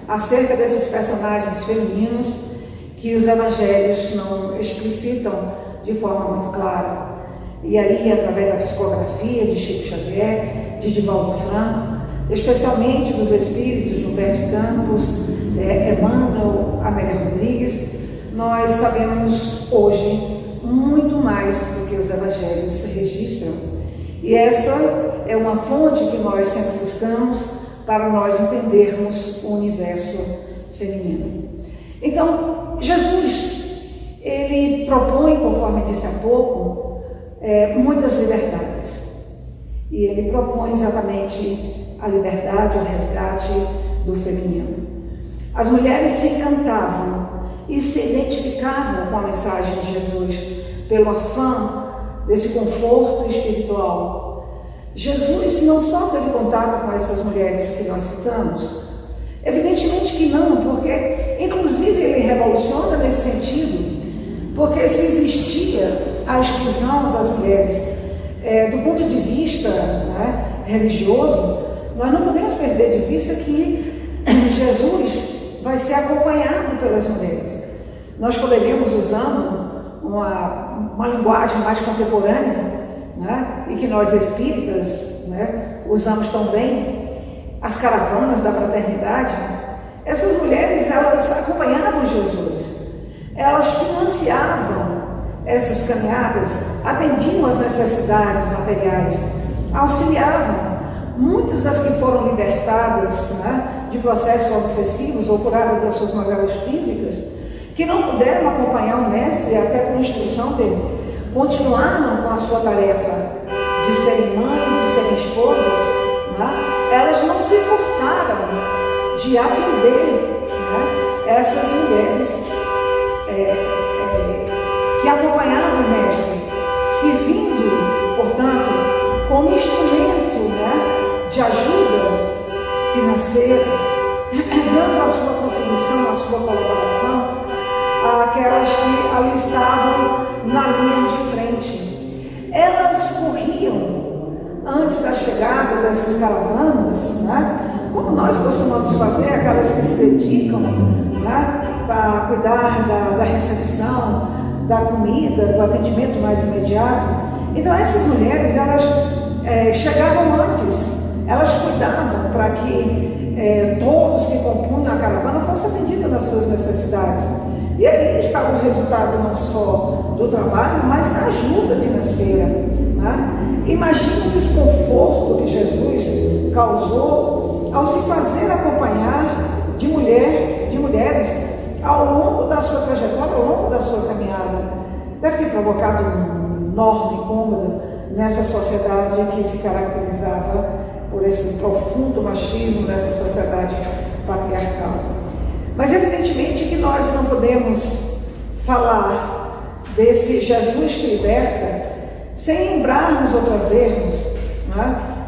acerca desses personagens femininos que os evangelhos não explicitam de forma muito clara. E aí, através da psicografia de Chico Xavier, de Divaldo Franco, especialmente dos espíritos de Humberto Campos, Emmanuel, Amélia Rodrigues, nós sabemos hoje muito mais do que os evangelhos registram. E essa é uma fonte que nós sempre buscamos para nós entendermos o universo feminino. Então, Jesus, ele propõe, conforme disse há pouco, muitas liberdades. E ele propõe exatamente a liberdade, o resgate do feminino. As mulheres se encantavam e se identificavam com a mensagem de Jesus pelo afã desse conforto espiritual. Jesus não só teve contato com essas mulheres que nós citamos, evidentemente que não, porque inclusive ele revoluciona nesse sentido, porque se existia a exclusão das mulheres do ponto de vista religioso, nós não podemos perder de vista que Jesus vai ser acompanhado pelas mulheres. Nós poderíamos, usando uma linguagem mais contemporânea, e que nós espíritas usamos tão bem, as caravanas da fraternidade. Essas mulheres, elas acompanhavam Jesus, elas financiavam essas caminhadas, atendiam às necessidades materiais, auxiliavam. Muitas das que foram libertadas de processos obsessivos ou curadas das suas mazelas físicas, que não puderam acompanhar o mestre até com instrução dele, continuaram com a sua tarefa de serem mães, de serem esposas, elas não se furtaram de atender essas mulheres que acompanhavam o mestre, servindo, portanto, como instrumento de ajuda financeira, dando a sua contribuição, a sua colaboração àquelas que ali estavam na linha de frente. Elas corriam antes da chegada dessas caravanas, como nós costumamos fazer, aquelas que se dedicam para cuidar da recepção, da comida, do atendimento mais imediato. Então essas mulheres, elas chegavam antes, elas cuidavam para que todos que compunham a caravana fossem atendidos nas suas necessidades. E ali estava o resultado não só do trabalho, mas da ajuda financeira. Imagina o desconforto que Jesus causou ao se fazer acompanhar de mulheres ao longo da sua trajetória, ao longo da sua caminhada. Deve ter provocado um enorme incômodo nessa sociedade que se caracterizava por esse profundo machismo nessa sociedade patriarcal. Mas evidentemente que nós não podemos falar desse Jesus que liberta sem lembrarmos ou trazermos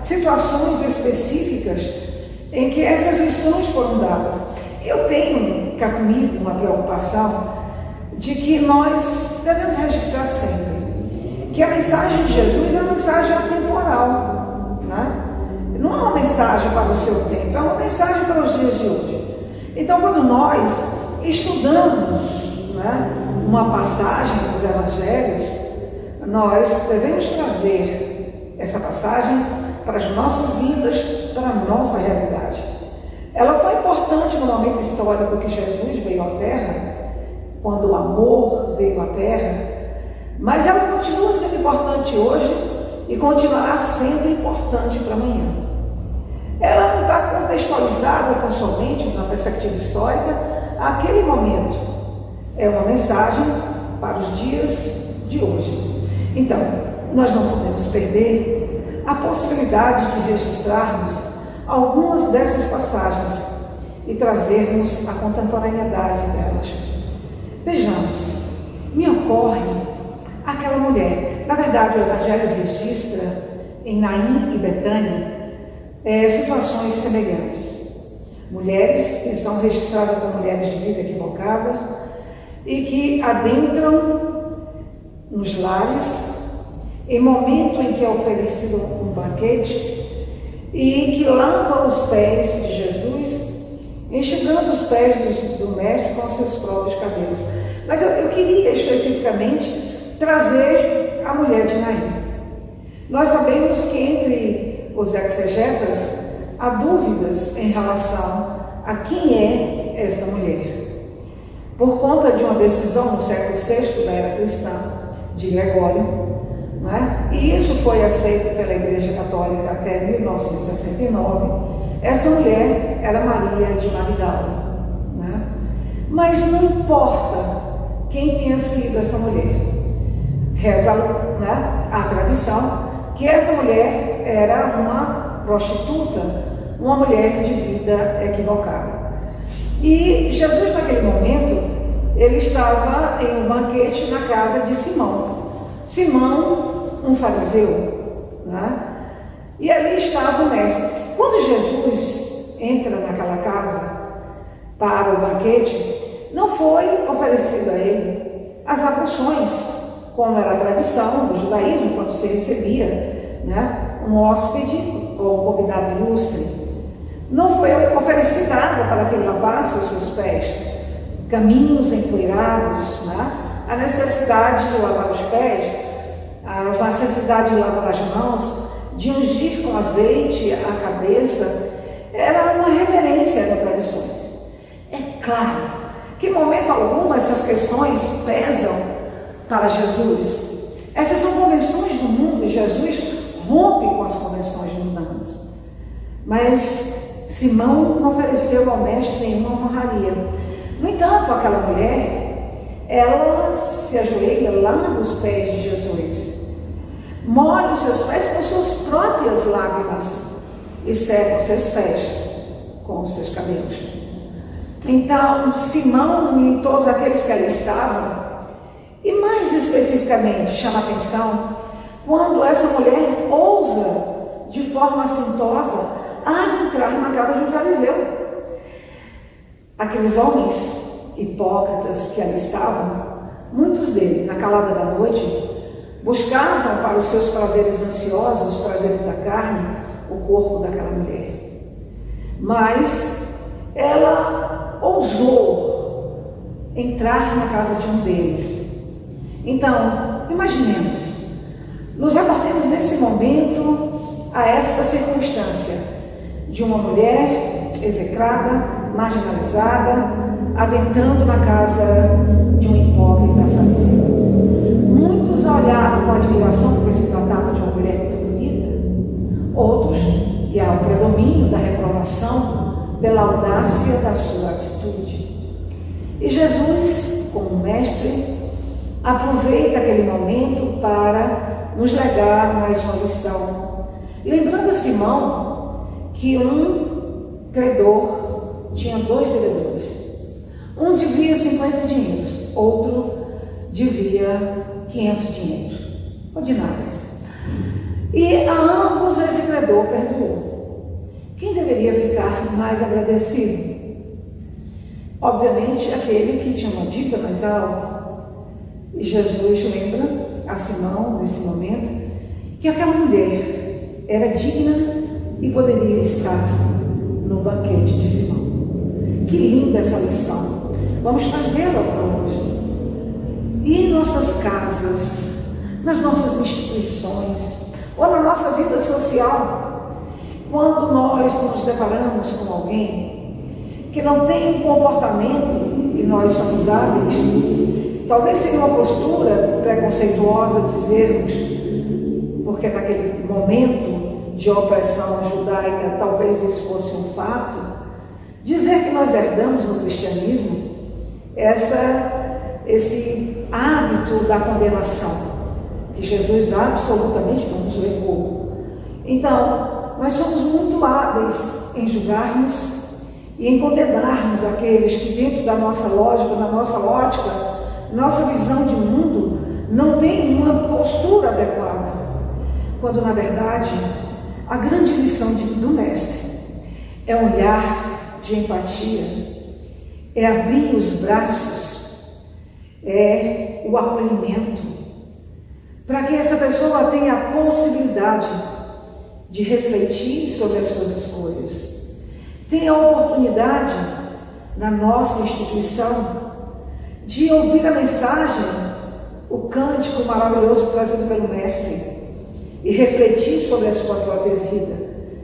situações específicas em que essas lições foram dadas. Eu tenho cá comigo uma preocupação de que nós devemos registrar sempre que a mensagem de Jesus é uma mensagem atemporal, não é uma mensagem para o seu tempo, é uma mensagem para os dias de hoje. Então, quando nós estudamos uma passagem dos evangelhos, nós devemos trazer essa passagem para as nossas vidas, para a nossa realidade. Ela foi importante no momento histórico que Jesus veio à Terra, quando o amor veio à Terra, mas ela continua sendo importante hoje e continuará sendo importante para amanhã. Ela não está contextualizada tão somente na perspectiva histórica àquele momento. É uma mensagem para os dias de hoje. Então, nós não podemos perder a possibilidade de registrarmos algumas dessas passagens e trazermos a contemporaneidade delas. Vejamos, me ocorre aquela mulher. Na verdade, o Evangelho registra em Naim e Betânia situações semelhantes. Mulheres que são registradas como mulheres de vida equivocada e que adentram nos lares em momento em que é oferecido um banquete e que lava os pés de Jesus enxugando os pés do mestre com seus próprios cabelos. Mas eu queria especificamente trazer a mulher de Naim. Nós sabemos que entre os exegetas há dúvidas em relação a quem é esta mulher. Por conta de uma decisão no século VI da era cristã de Gregório, né? E isso foi aceito pela Igreja Católica até 1969, essa mulher era Maria de Magdala. Né? Mas não importa quem tenha sido essa mulher, reza, né, a tradição que essa mulher era uma prostituta, uma mulher de vida equivocada. E Jesus, naquele momento, ele estava em um banquete na casa de Simão. Simão, um fariseu, né? E ali estava o mestre. Quando Jesus entra naquela casa para o banquete, não foi oferecido a ele as atrações, como era a tradição do judaísmo, quando se recebia, né, um hóspede ou um convidado ilustre. Não foi oferecida água para que ele lavasse os seus pés, caminhos empoeirados, né? A necessidade de lavar os pés, a necessidade de lavar as mãos, de ungir com azeite a cabeça, era uma reverência das tradições. É claro que em momento algum essas questões pesam para Jesus. Essas são convenções do mundo e Jesus rompe com as convenções mundanas. Mas Simão não ofereceu ao mestre nenhuma honraria. No entanto, aquela mulher, ela se ajoelha, lava os pés de Jesus, molha os seus pés com suas próprias lágrimas e seca os seus pés com os seus cabelos. Então, Simão e todos aqueles que ali estavam, e mais especificamente chama a atenção quando essa mulher ousa, de forma assintosa, adentrar na casa de um fariseu. Aqueles homens hipócritas que ali estavam, muitos deles, na calada da noite, buscavam para os seus prazeres ansiosos, os prazeres da carne, o corpo daquela mulher. Mas ela ousou entrar na casa de um deles. Então, imaginemos, nos reportemos nesse momento a essa circunstância de uma mulher execrada, marginalizada, adentrando na casa de um hipócrita fariseu. Muitos a olharam com admiração porque se tratava de uma mulher muito bonita. Outros, e há o predomínio da reprovação pela audácia da sua atitude. E Jesus, como mestre, aproveita aquele momento para nos legar mais uma lição. Lembrando a Simão que um credor tinha 2 devedores. Um devia 50 dinheiros, outro devia 500 dinheiros, ordinários. E a ambos esse credor perdoou. Quem deveria ficar mais agradecido? Obviamente aquele que tinha uma dívida mais alta. E Jesus lembra a Simão, nesse momento, que aquela mulher era digna e poderia estar no banquete de Simão. Que linda essa lição! Vamos trazê-la para hoje. E em nossas casas, nas nossas instituições, ou na nossa vida social, quando nós nos deparamos com alguém que não tem um comportamento e nós somos hábeis, talvez seria uma postura preconceituosa dizermos, porque naquele momento de opressão judaica, talvez isso fosse um fato, dizer que nós herdamos no cristianismo esse hábito da condenação, que Jesus absolutamente não nos legou. Então, nós somos muito hábeis em julgarmos e em condenarmos aqueles que, dentro da nossa lógica, da nossa ótica, nossa visão de mundo, não tem uma postura adequada, quando na verdade a grande lição do mestre é um olhar de empatia, é abrir os braços, é o acolhimento, para que essa pessoa tenha a possibilidade de refletir sobre as suas escolhas, tenha a oportunidade na nossa instituição, de ouvir a mensagem, o cântico maravilhoso trazido pelo Mestre, e refletir sobre a sua própria vida,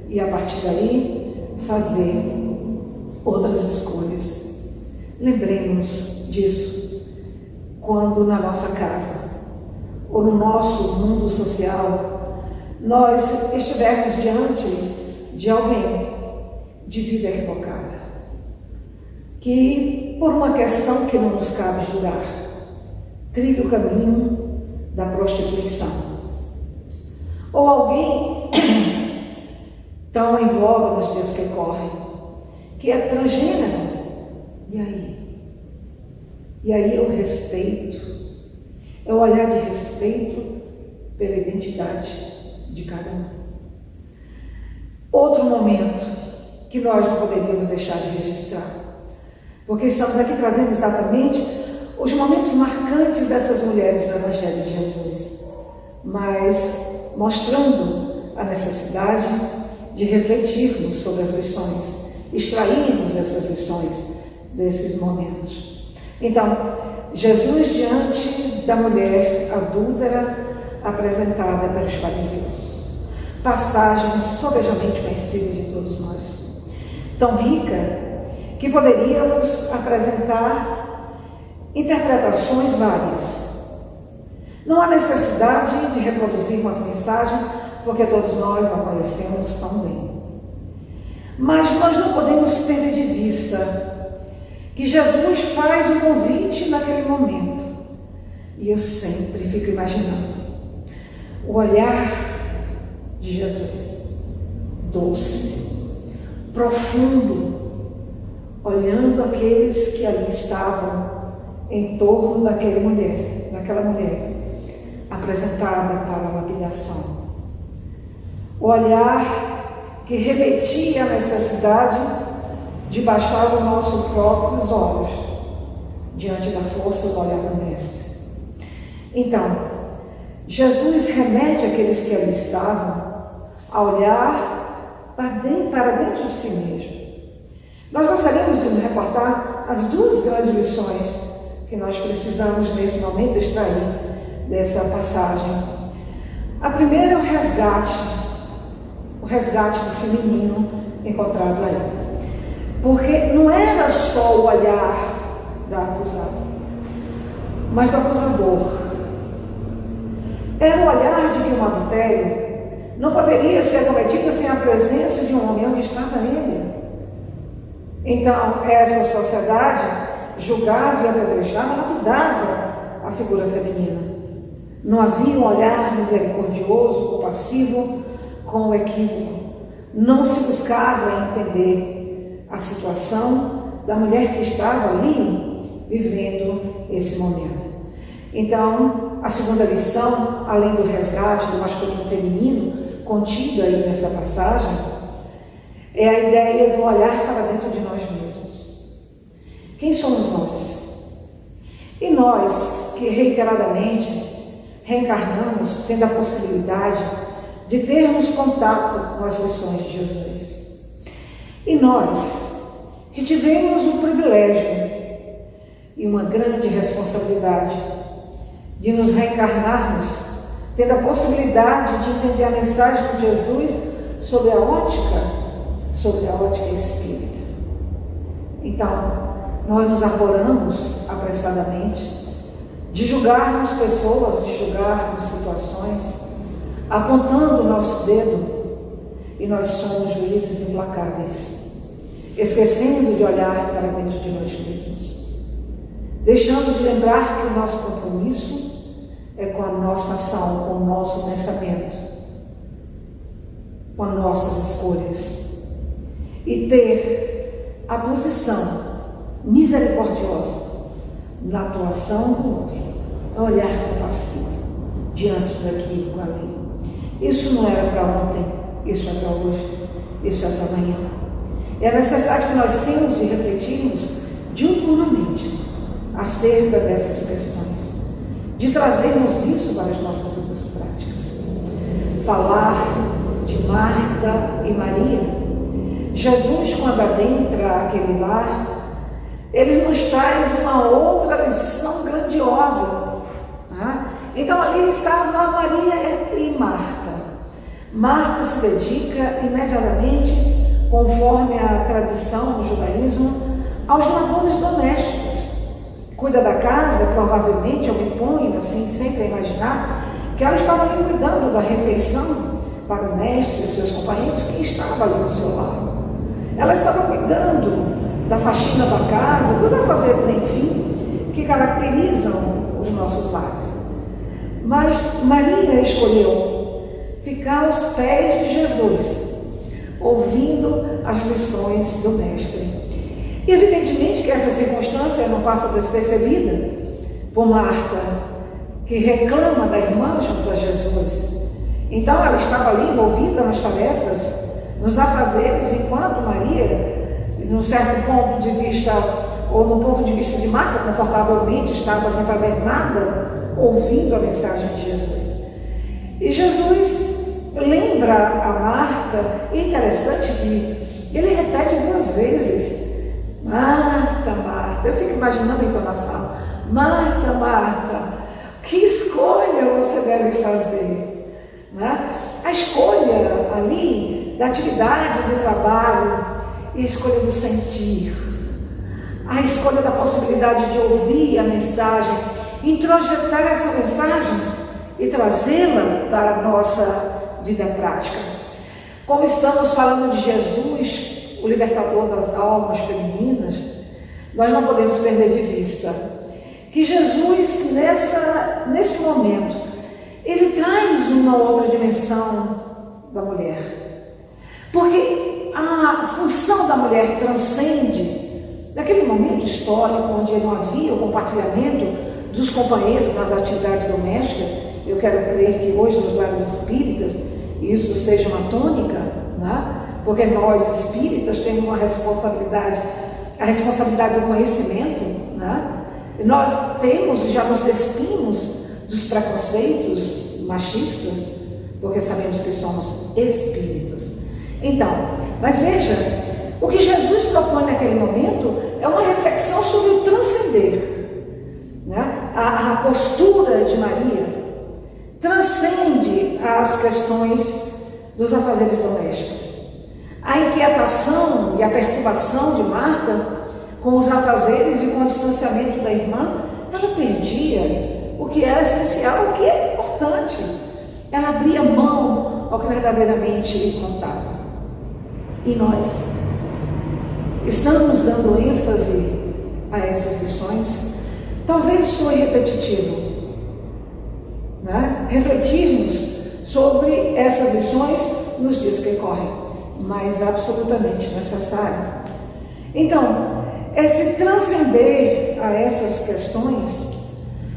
e a partir daí fazer outras escolhas. Lembremos disso quando na nossa casa ou no nosso mundo social nós estivermos diante de alguém de vida equivocada, que por uma questão que não nos cabe julgar, trilha o caminho da prostituição, ou alguém tão em voga nos dias que correm, que é transgênero. E aí? E aí é o respeito, é o olhar de respeito pela identidade de cada um. Outro momento que nós não poderíamos deixar de registrar, porque estamos aqui trazendo exatamente os momentos marcantes dessas mulheres do Evangelho de Jesus, mas mostrando a necessidade de refletirmos sobre as lições, extrairmos essas lições desses momentos. Então, Jesus diante da mulher adúltera apresentada pelos fariseus, passagem sobejamente conhecida de todos nós, tão rica que poderíamos apresentar interpretações várias. Não há necessidade de reproduzirmos a mensagem, porque todos nós a conhecemos tão bem. Mas nós não podemos perder de vista que Jesus faz um convite naquele momento. E eu sempre fico imaginando o olhar de Jesus, doce, profundo, olhando aqueles que ali estavam em torno daquela mulher apresentada para a lapidação. O olhar que remetia a necessidade de baixar os nossos próprios olhos diante da força do olhar do Mestre. Então, Jesus remete aqueles que ali estavam a olhar para dentro de si mesmo. Nós gostaríamos de nos reportar as duas grandes lições que nós precisamos nesse momento extrair dessa passagem. A primeira é o resgate do feminino encontrado aí. Porque não era só o olhar da acusada, mas do acusador. Era o olhar de que um adultério não poderia ser cometido sem a presença de um homem onde estava ele. Então, essa sociedade julgava e apedrejava, lapidava a figura feminina. Não havia um olhar misericordioso, compassivo, com o equívoco. Não se buscava entender a situação da mulher que estava ali vivendo esse momento. Então, a segunda lição, além do resgate do masculino e feminino, contido aí nessa passagem, é a ideia do olhar para dentro de nós mesmos. Quem somos nós? E nós, que reiteradamente reencarnamos, tendo a possibilidade de termos contato com as lições de Jesus. E nós, que tivemos o privilégio e uma grande responsabilidade de nos reencarnarmos, tendo a possibilidade de entender a mensagem de Jesus sob a ótica espírita. Então, nós nos arvoramos apressadamente de julgarmos pessoas, de julgarmos situações, apontando o nosso dedo, e nós somos juízes implacáveis, esquecendo de olhar para dentro de nós mesmos, deixando de lembrar que o nosso compromisso é com a nossa ação, com o nosso pensamento, com as nossas escolhas, e ter a posição misericordiosa na atuação do outro, a olhar compassivo diante daquilo ali. Isso não era para ontem, isso é para hoje, isso é para amanhã. É a necessidade que nós temos de refletirmos diuturnamente acerca dessas questões, de trazermos isso para as nossas vidas práticas. Falar de Marta e Maria. Jesus, quando adentra aquele lar, ele nos traz uma outra lição grandiosa. Então ali estava Maria e Marta. Marta se dedica imediatamente, conforme a tradição do judaísmo, aos labores domésticos. Cuida da casa, provavelmente, eu me ponho assim, sempre a imaginar, que ela estava ali cuidando da refeição para o mestre e os seus companheiros que estavam ali no seu lar. Ela estava cuidando da faxina da casa, dos afazeres, enfim, que caracterizam os nossos lares. Mas Maria escolheu ficar aos pés de Jesus, ouvindo as lições do mestre. E evidentemente que essa circunstância não passa despercebida por Marta, que reclama da irmã junto a Jesus. Então ela estava ali envolvida nas tarefas, nos afazeres, enquanto Maria, num certo ponto de vista, ou no ponto de vista de Marta, confortavelmente estava sem fazer nada, ouvindo a mensagem de Jesus. E Jesus lembra a Marta, interessante que ele repete 2 vezes, Marta, Marta, eu fico imaginando a entonação, Marta, Marta, que escolha você deve fazer? A escolha ali da atividade, do trabalho, e a escolha do sentir, a escolha da possibilidade de ouvir a mensagem, introjetar essa mensagem e trazê-la para a nossa vida prática. Como estamos falando de Jesus, o libertador das almas femininas, nós não podemos perder de vista que Jesus, nesse momento, ele traz uma outra dimensão da mulher. Porque a função da mulher transcende, naquele momento histórico onde não havia o compartilhamento dos companheiros nas atividades domésticas. Eu quero crer que hoje nos lares espíritas isso seja uma tônica, porque nós espíritas temos uma responsabilidade, a responsabilidade do conhecimento, Nós temos e já nos despimos dos preconceitos machistas, porque sabemos que somos espíritas. Então, mas veja, o que Jesus propõe naquele momento é uma reflexão sobre o transcender. A postura de Maria transcende as questões dos afazeres domésticos. A inquietação e a perturbação de Marta com os afazeres e com o distanciamento da irmã, ela perdia o que era essencial, o que é importante. Ela abria mão ao que verdadeiramente lhe contava. E nós estamos dando ênfase a essas lições. Talvez soe repetitivo, refletirmos sobre essas lições nos dias que correm, mas absolutamente necessário. Então, esse transcender a essas questões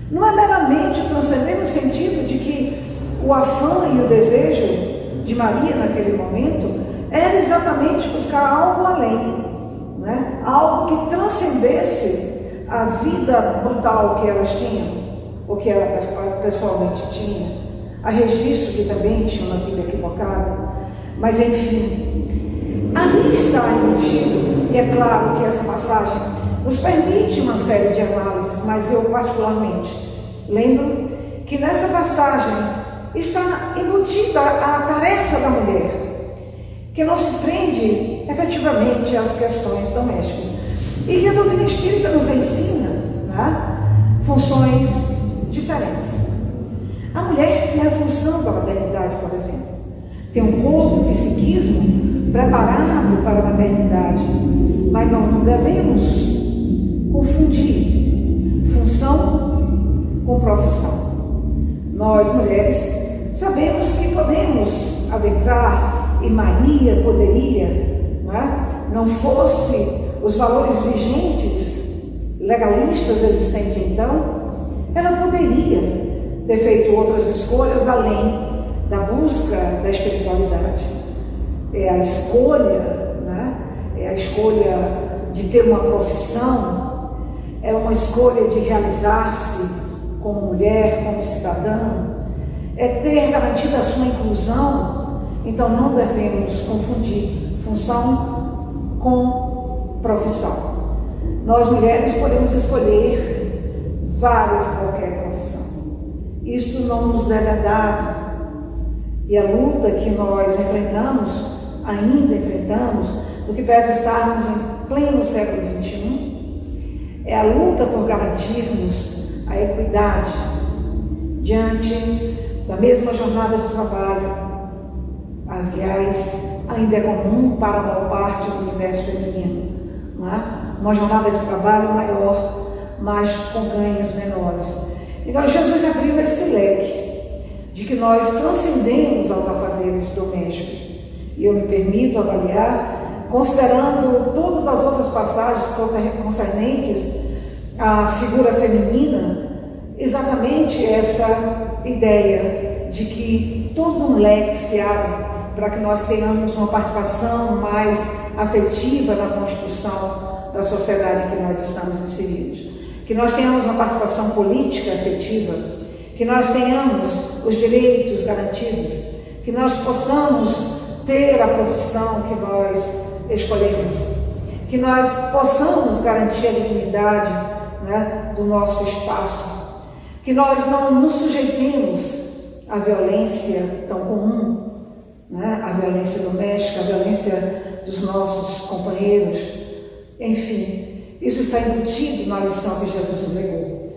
não é meramente transcender no sentido de que o afã e o desejo de Maria naquele momento era exatamente buscar algo além, algo que transcendesse a vida brutal que elas tinham, ou que ela pessoalmente tinha, a registro que também tinha uma vida equivocada, mas enfim, ali está embutido, e é claro que essa passagem nos permite uma série de análises, mas eu particularmente lembro que nessa passagem está embutida a tarefa da mulher, que não se prende efetivamente às questões domésticas, e que a doutrina espírita nos ensina funções diferentes. A mulher tem a função da maternidade, por exemplo, tem um corpo, um psiquismo preparado para a maternidade, mas não devemos confundir função com profissão. Nós, mulheres, sabemos que podemos adentrar, e Maria poderia, não fosse os valores vigentes, legalistas existentes então, ela poderia ter feito outras escolhas além da busca da espiritualidade. É a escolha, é a escolha de ter uma profissão, é uma escolha de realizar-se como mulher, como cidadã, é ter garantido a sua inclusão. Então não devemos confundir função com profissão. Nós mulheres podemos escolher várias e qualquer profissão. Isto não nos é dado. E a luta que nós ainda enfrentamos, no que pese estarmos em pleno século XXI, é a luta por garantirmos a equidade diante da mesma jornada de trabalho. Aliás, ainda é comum para a maior parte do universo feminino, não é? Uma jornada de trabalho maior, mas com ganhos menores. Então Jesus abriu esse leque de que nós transcendemos aos afazeres domésticos. E eu me permito avaliar, considerando todas as outras passagens concernentes à figura feminina, exatamente essa ideia de que todo um leque se abre para que nós tenhamos uma participação mais afetiva na construção da sociedade em que nós estamos inseridos. Que nós tenhamos uma participação política afetiva, que nós tenhamos os direitos garantidos, que nós possamos ter a profissão que nós escolhemos, que nós possamos garantir a dignidade, né, do nosso espaço, que nós não nos sujeitemos à violência tão comum, né, a violência doméstica, a violência dos nossos companheiros, enfim, isso está embutido na lição que Jesus nos legou.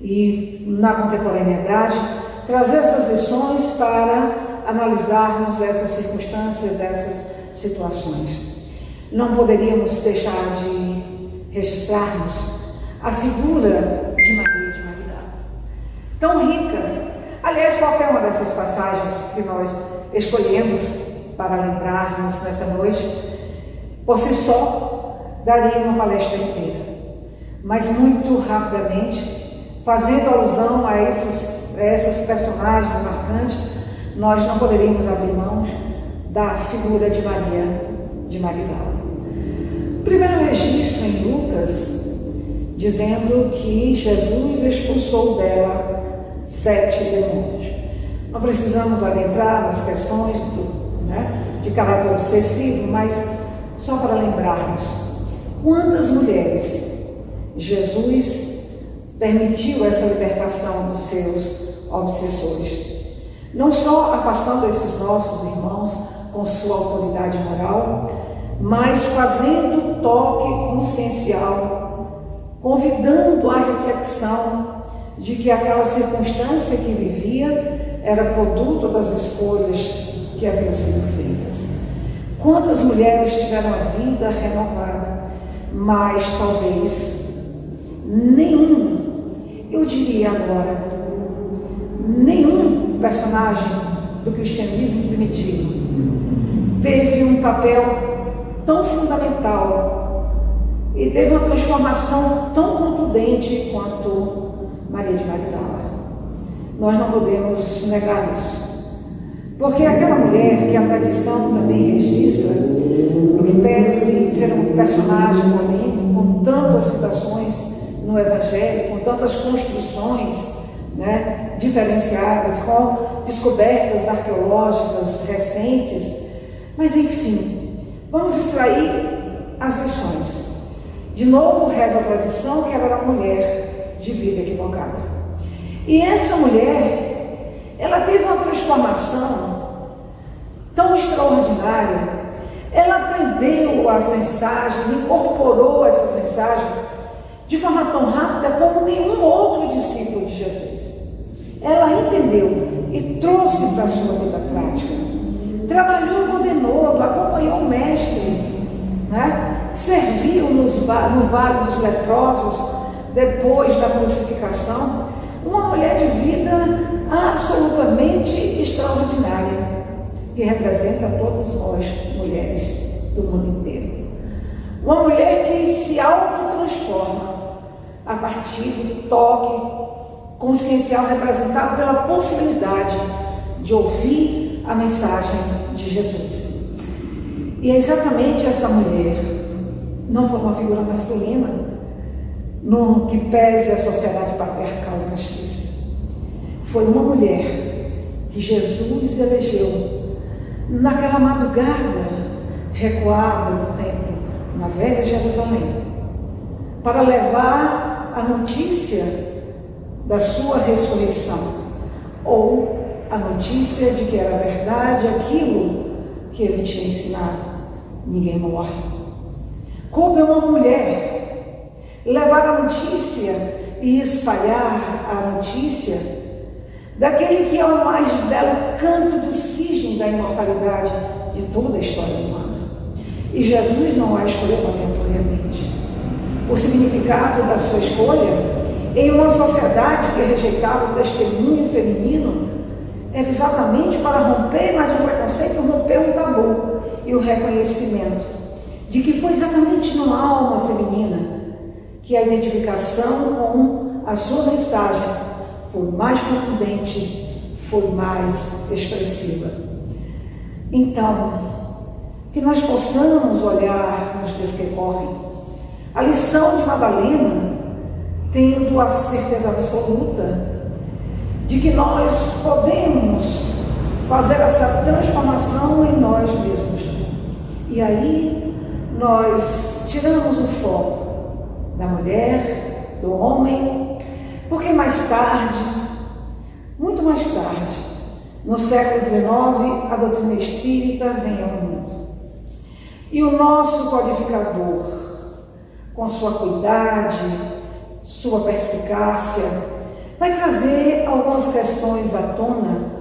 E na contemporaneidade, trazer essas lições para analisarmos essas circunstâncias, essas situações. Não poderíamos deixar de registrarmos a figura de Maria de Magdala, tão rica. Aliás, qualquer uma dessas passagens que nós escolhemos para lembrarmos nessa noite, por si só, daria uma palestra inteira. Mas muito rapidamente, fazendo alusão a essas personagens marcantes, nós não poderíamos abrir mãos da figura de Maria de Magdala. Primeiro registro em Lucas, dizendo que Jesus expulsou dela 7 demônios. Não precisamos adentrar nas questões de caráter obsessivo, mas só para lembrarmos quantas mulheres Jesus permitiu essa libertação dos seus obsessores. Não só afastando esses nossos irmãos com sua autoridade moral, mas fazendo toque consciencial, convidando à reflexão de que aquela circunstância que vivia era produto das escolhas que haviam sido feitas. Quantas mulheres tiveram a vida renovada, mas talvez eu diria agora, nenhum personagem do cristianismo primitivo teve um papel tão fundamental e teve uma transformação tão contundente quanto Maria de Magdala. Nós não podemos negar isso, porque aquela mulher que a tradição também registra, no que pese ser um personagem polêmico, com tantas citações no Evangelho, com tantas construções, né, diferenciadas, com descobertas arqueológicas recentes, mas enfim, vamos extrair as lições. De novo, reza a tradição que ela era uma mulher de vida equivocada. E essa mulher, ela teve uma transformação tão extraordinária, ela aprendeu as mensagens, incorporou essas mensagens de forma tão rápida como nenhum outro discípulo de Jesus. Ela entendeu e trouxe para a sua vida prática. Trabalhou no denodo, acompanhou o mestre, né? Serviu no Vale dos Leprosos, depois da crucificação, uma mulher de vida absolutamente extraordinária, que representa todas nós, mulheres do mundo inteiro. Uma mulher que se autotransforma a partir do toque consciencial representado pela possibilidade de ouvir a mensagem de Jesus. E é exatamente essa mulher, não foi uma figura masculina, no que pese a sociedade patriarcal e machista. Foi uma mulher que Jesus elegeu naquela madrugada recuada no templo, na velha Jerusalém, para levar a notícia da sua ressurreição, ou a notícia de que era verdade aquilo que ele tinha ensinado. Ninguém morre. Coube a uma mulher levar a notícia e espalhar a notícia daquele que é o mais belo canto do cisne da imortalidade de toda a história humana. E Jesus não a escolheu aleatoriamente. O significado da sua escolha em uma sociedade que rejeitava o testemunho feminino era exatamente para romper mais um preconceito, romper um tabu e o reconhecimento de que foi exatamente numa alma feminina que a identificação com a sua mensagem foi mais contundente, foi mais expressiva. Então, que nós possamos olhar nos dias que correm a lição de Madalena, tendo a certeza absoluta de que nós podemos fazer essa transformação em nós mesmos. E aí nós tiramos o foco da mulher, do homem, porque mais tarde, muito mais tarde, no século XIX, a doutrina espírita vem ao mundo. E o nosso codificador, com sua cuidade, sua perspicácia, vai trazer algumas questões à tona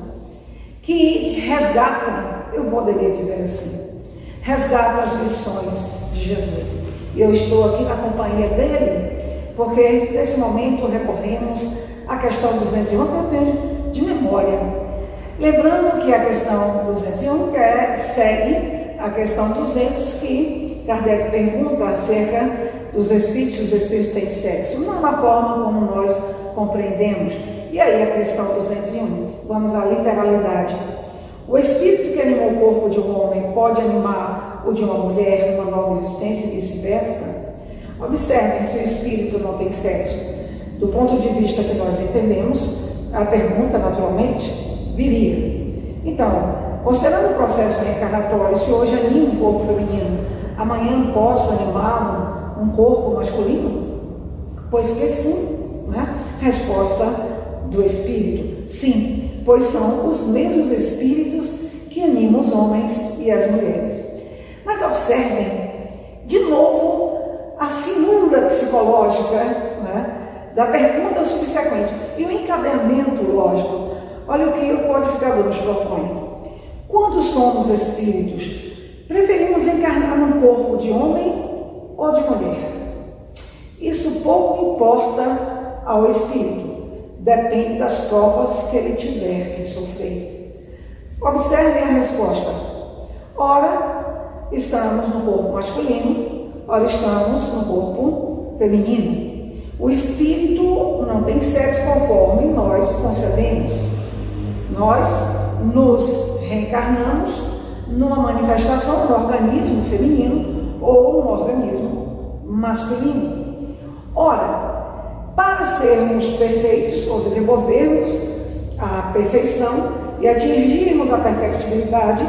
que resgatam, eu poderia dizer assim, resgatam as lições de Jesus. Eu estou aqui na companhia dele, porque nesse momento recorremos à questão 201, que eu tenho de memória. Lembrando que a questão 201 segue a questão 200, que Kardec pergunta acerca dos espíritos, se os espíritos têm sexo, não na forma como nós compreendemos. E aí a questão 201, vamos à literalidade. O espírito que animou o corpo de um homem pode animar o de uma mulher numa nova existência e vice-versa? Observem, se o espírito não tem sexo, do ponto de vista que nós entendemos, a pergunta naturalmente viria. Então, considerando o processo reencarnatório, se hoje animo um corpo feminino, amanhã posso animar um corpo masculino? Pois que sim, né? Resposta do espírito: sim, pois são os mesmos espíritos que animam os homens e as mulheres. Mas observem, de novo, a finura psicológica, né, da pergunta subsequente e o encadeamento lógico. Olha o que o codificador nos propõe. Quando somos espíritos, preferimos encarnar num corpo de homem ou de mulher? Isso pouco importa ao espírito, depende das provas que ele tiver que sofrer. Observem a resposta. Ora, estamos no corpo masculino, ora estamos no corpo feminino. O espírito não tem sexo conforme nós concebemos. Nós nos reencarnamos numa manifestação do organismo feminino ou no organismo masculino. Ora, para sermos perfeitos ou desenvolvermos a perfeição e atingirmos a perfectibilidade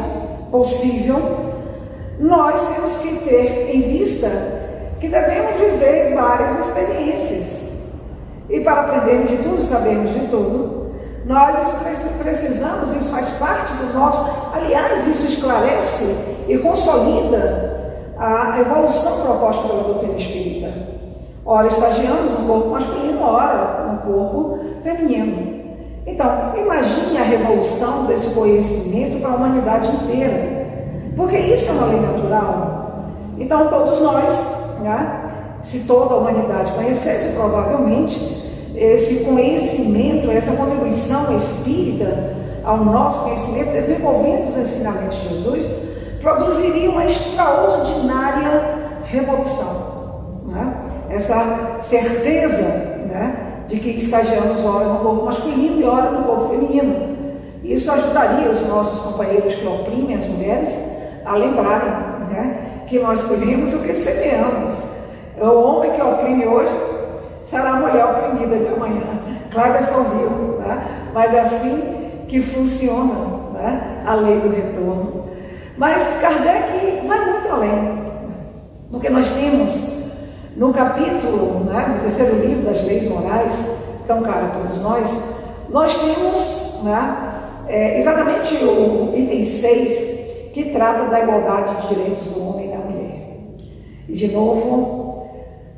possível, nós temos que ter em vista que devemos viver várias experiências. E para aprendermos de tudo, sabermos de tudo, nós precisamos, isso faz parte do nosso, aliás, isso esclarece e consolida a evolução proposta pela doutrina espírita. Ora estagiamos no corpo masculino, ora no corpo feminino. Então, imagine a revolução desse conhecimento para a humanidade inteira, porque isso é uma lei natural. Então, todos nós, né, se toda a humanidade conhecesse, provavelmente esse conhecimento, essa contribuição espírita ao nosso conhecimento, desenvolvendo os ensinamentos de Jesus, produziria uma extraordinária revolução, né? Essa certeza, né, de que estagiamos ora no corpo masculino e ora no corpo feminino. Isso ajudaria os nossos companheiros que oprimem as mulheres a lembrarem, né, que nós colhemos o que semeamos. O homem que oprime hoje será a mulher oprimida de amanhã. Cleberson viu, né? Mas é assim que funciona, né, a lei do retorno. Mas Kardec vai muito além, porque nós temos No capítulo, no terceiro livro das leis morais, tão caro a todos nós temos exatamente o item 6, que trata da igualdade de direitos do homem e da mulher. E, de novo,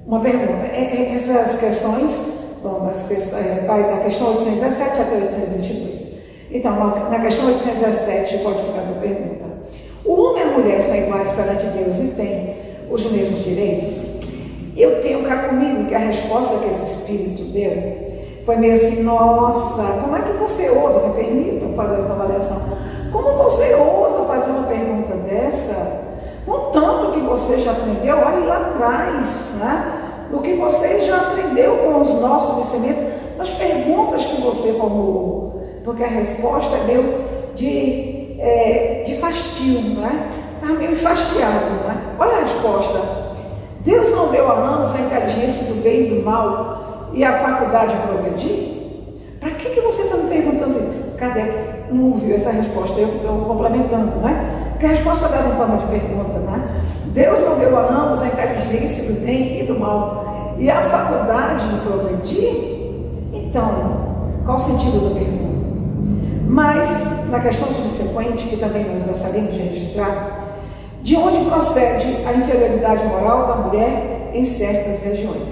uma pergunta. Essas questões vai da questão 817 até 822. Então, na questão 817, pode ficar a pergunta. O homem e a mulher são iguais perante Deus e têm os mesmos direitos? Eu tenho cá comigo que a resposta que esse Espírito deu foi meio assim: nossa, como é que você ousa, me permitam fazer essa avaliação, como você ousa fazer uma pergunta dessa, com tanto que você já aprendeu, olhe lá atrás, o que você já aprendeu com os nossos ensinamentos, as perguntas que você formulou, porque a resposta deu de fastio, está meio enfastiado, Olha a resposta. Deus não deu a ambos a inteligência do bem e do mal e a faculdade de progredir? Para que você está me perguntando isso? Kardec não ouviu essa resposta, eu estou complementando, Porque a resposta dada em forma de pergunta, Deus não deu a ambos a inteligência do bem e do mal e a faculdade de progredir? Então, qual o sentido da pergunta? Mas, na questão subsequente, que também nós gostaríamos de registrar, de onde procede a inferioridade moral da mulher em certas regiões?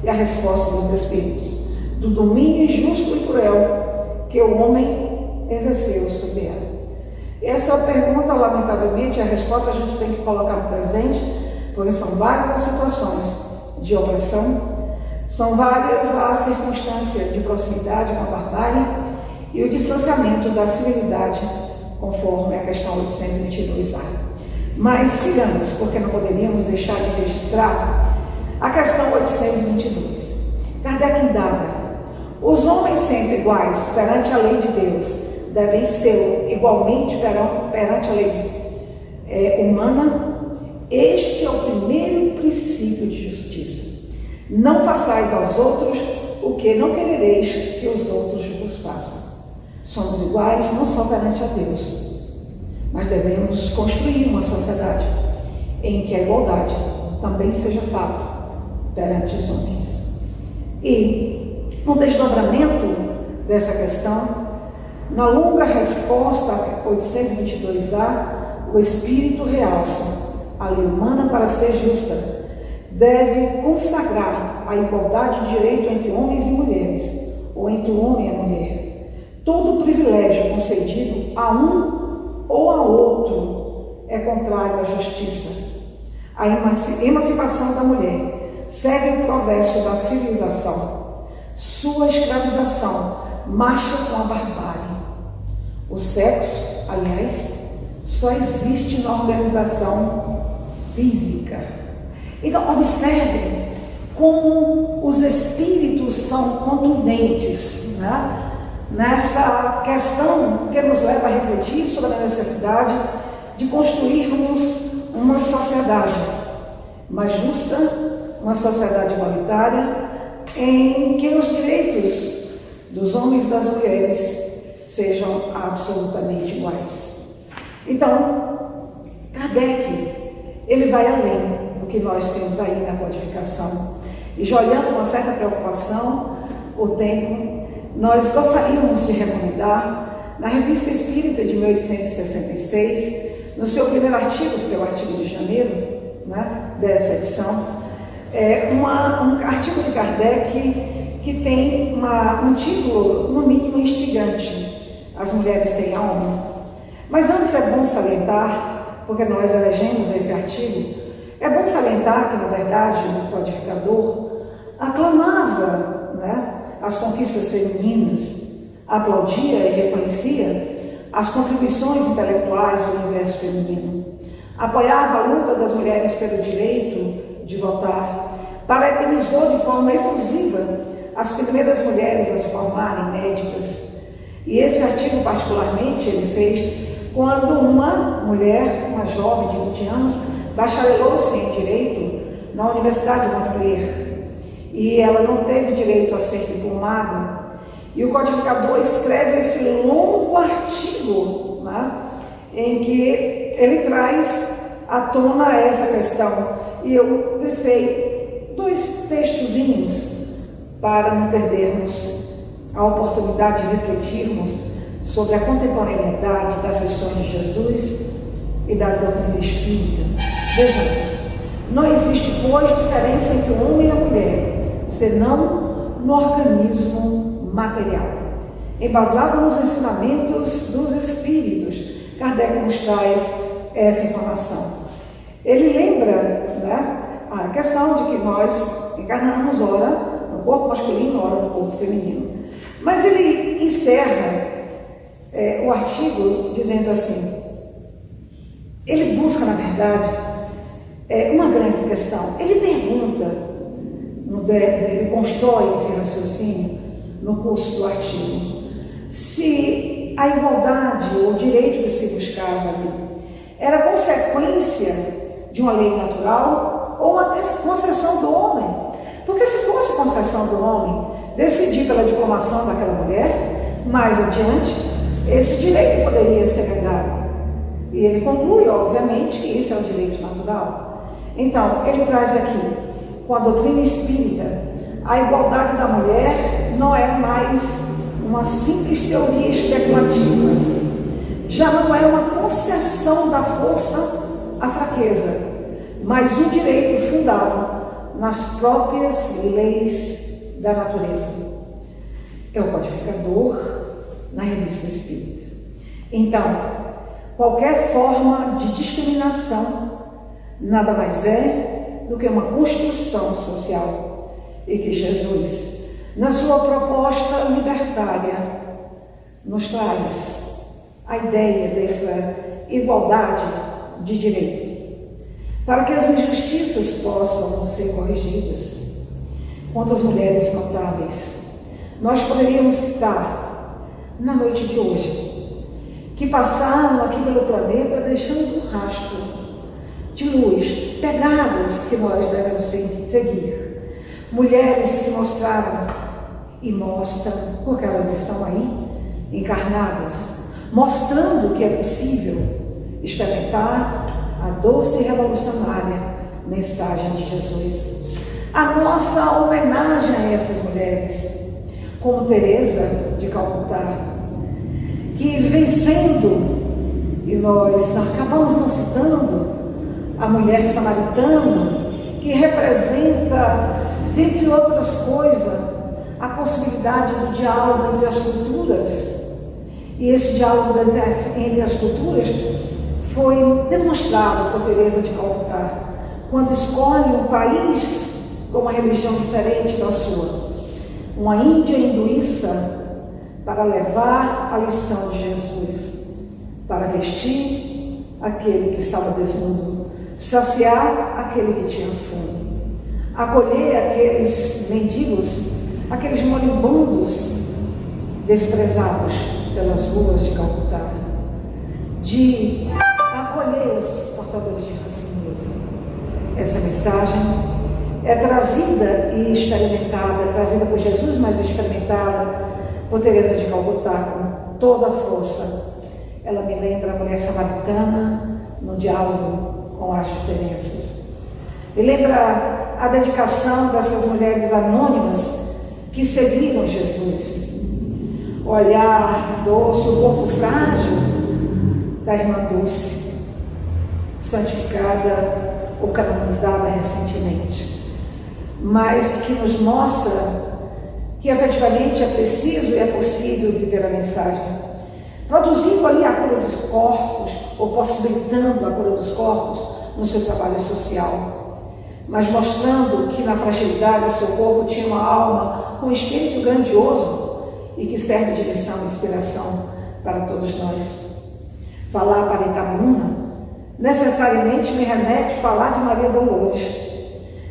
E a resposta dos Espíritos: do domínio injusto e cruel que o homem exerceu sobre ela. Essa pergunta, lamentavelmente, a resposta a gente tem que colocar no presente, porque são várias as situações de opressão, são várias as circunstâncias de proximidade com a barbárie e o distanciamento da civilidade, conforme a questão 822A. Mas sigamos, porque não poderíamos deixar de registrar a questão 822. Kardec indaga: os homens sendo iguais perante a lei de Deus devem ser igualmente perante a lei humana? Este é o primeiro princípio de justiça. Não façais aos outros o que não querereis que os outros vos façam. Somos iguais não só perante a Deus, mas devemos construir uma sociedade em que a igualdade também seja fato perante os homens. E, no desdobramento dessa questão, na longa resposta a 822A, o Espírito realça: a lei humana, para ser justa, deve consagrar a igualdade de direito entre homens e mulheres, ou entre o homem e a mulher. Todo privilégio concedido a um ou a outro é contrário à justiça. A emancipação da mulher segue o progresso da civilização. Sua escravização marcha com a barbárie. O sexo, aliás, só existe na organização física. Então, observem como os espíritos são contundentes, nessa questão que nos leva a refletir sobre a necessidade de construirmos uma sociedade mais justa, uma sociedade igualitária, em que os direitos dos homens e das mulheres sejam absolutamente iguais. Então, Kardec, ele vai além do que nós temos aí na codificação. E já olhando com uma certa preocupação o tempo, nós gostaríamos de recomendar, na Revista Espírita de 1866, no seu primeiro artigo, que é o artigo de janeiro, dessa edição, um artigo de Kardec que tem um título, no mínimo, instigante: As Mulheres Têm Alma. Mas antes é bom salientar, porque nós elegemos esse artigo, é bom salientar que, na verdade, o codificador aclamava as conquistas femininas, aplaudia e reconhecia as contribuições intelectuais do universo feminino, apoiava a luta das mulheres pelo direito de votar, parabenizou de forma efusiva as primeiras mulheres a se formarem médicas. E esse artigo, particularmente, ele fez quando uma mulher, uma jovem de 20 anos, bacharelou-se em Direito na Universidade de Montpellier. E ela não teve direito a ser diplomada. E o codificador escreve esse longo artigo, em que ele traz à tona essa questão. E eu grifei dois textozinhos para não perdermos a oportunidade de refletirmos sobre a contemporaneidade das lições de Jesus e da doutrina espírita. Vejamos, não existe, pois, diferença entre o homem e a mulher, senão no organismo material. Embasado nos ensinamentos dos espíritos, Kardec nos traz essa informação. Ele lembra, a questão de que nós encarnamos ora no corpo masculino, ora no corpo feminino. Mas ele encerra o artigo dizendo assim, ele busca, na verdade, uma grande questão. Ele pergunta, ele constrói esse raciocínio no curso do artigo, se a igualdade ou o direito que se buscava ali era consequência de uma lei natural ou uma concessão do homem. Porque se fosse concessão do homem decidir pela diplomação daquela mulher, mais adiante, esse direito poderia ser negado. E ele conclui, obviamente, que isso é o direito natural. Então, ele traz aqui, com a doutrina espírita, a igualdade da mulher não é mais uma simples teoria especulativa. Já não é uma concessão da força à fraqueza, mas um direito fundado nas próprias leis da natureza. É o codificador na Revista Espírita. Então, qualquer forma de discriminação nada mais é do que uma construção social, e que Jesus, na sua proposta libertária, nos traz a ideia dessa igualdade de direito, para que as injustiças possam ser corrigidas. Quantas mulheres notáveis nós poderíamos citar na noite de hoje, que passaram aqui pelo planeta deixando um rastro de luz, pegadas que nós devemos seguir. Mulheres que mostraram e mostram, porque elas estão aí, encarnadas, mostrando que é possível experimentar a doce e revolucionária mensagem de Jesus. A nossa homenagem a essas mulheres, como Teresa de Calcutá, que vencendo, e nós acabamos não citando, a mulher samaritana, que representa, dentre outras coisas, a possibilidade do diálogo entre as culturas. E esse diálogo entre as culturas foi demonstrado por Teresa de Calcutá, quando escolhe um país com uma religião diferente da sua, uma Índia hinduísta, para levar a lição de Jesus, para vestir aquele que estava desnudo, saciar aquele que tinha fome, acolher aqueles mendigos, aqueles moribundos desprezados pelas ruas de Calcutá, de acolher os portadores de racismo. Essa mensagem é trazida e experimentada, é trazida por Jesus, mas experimentada por Teresa de Calcutá com toda a força. Ela me lembra a mulher samaritana no diálogo com as diferenças. Me lembra a dedicação dessas mulheres anônimas que seguiram Jesus. O olhar doce, o corpo frágil da irmã Dulce, santificada ou canonizada recentemente, mas que nos mostra que efetivamente é preciso e é possível viver a mensagem, produzindo ali a cura dos corpos, ou possibilitando a cura dos corpos no seu trabalho social, mas mostrando que na fragilidade do seu corpo tinha uma alma, um espírito grandioso e que serve de lição e inspiração para todos nós. Falar para Itabuna necessariamente me remete a falar de Maria Dolores.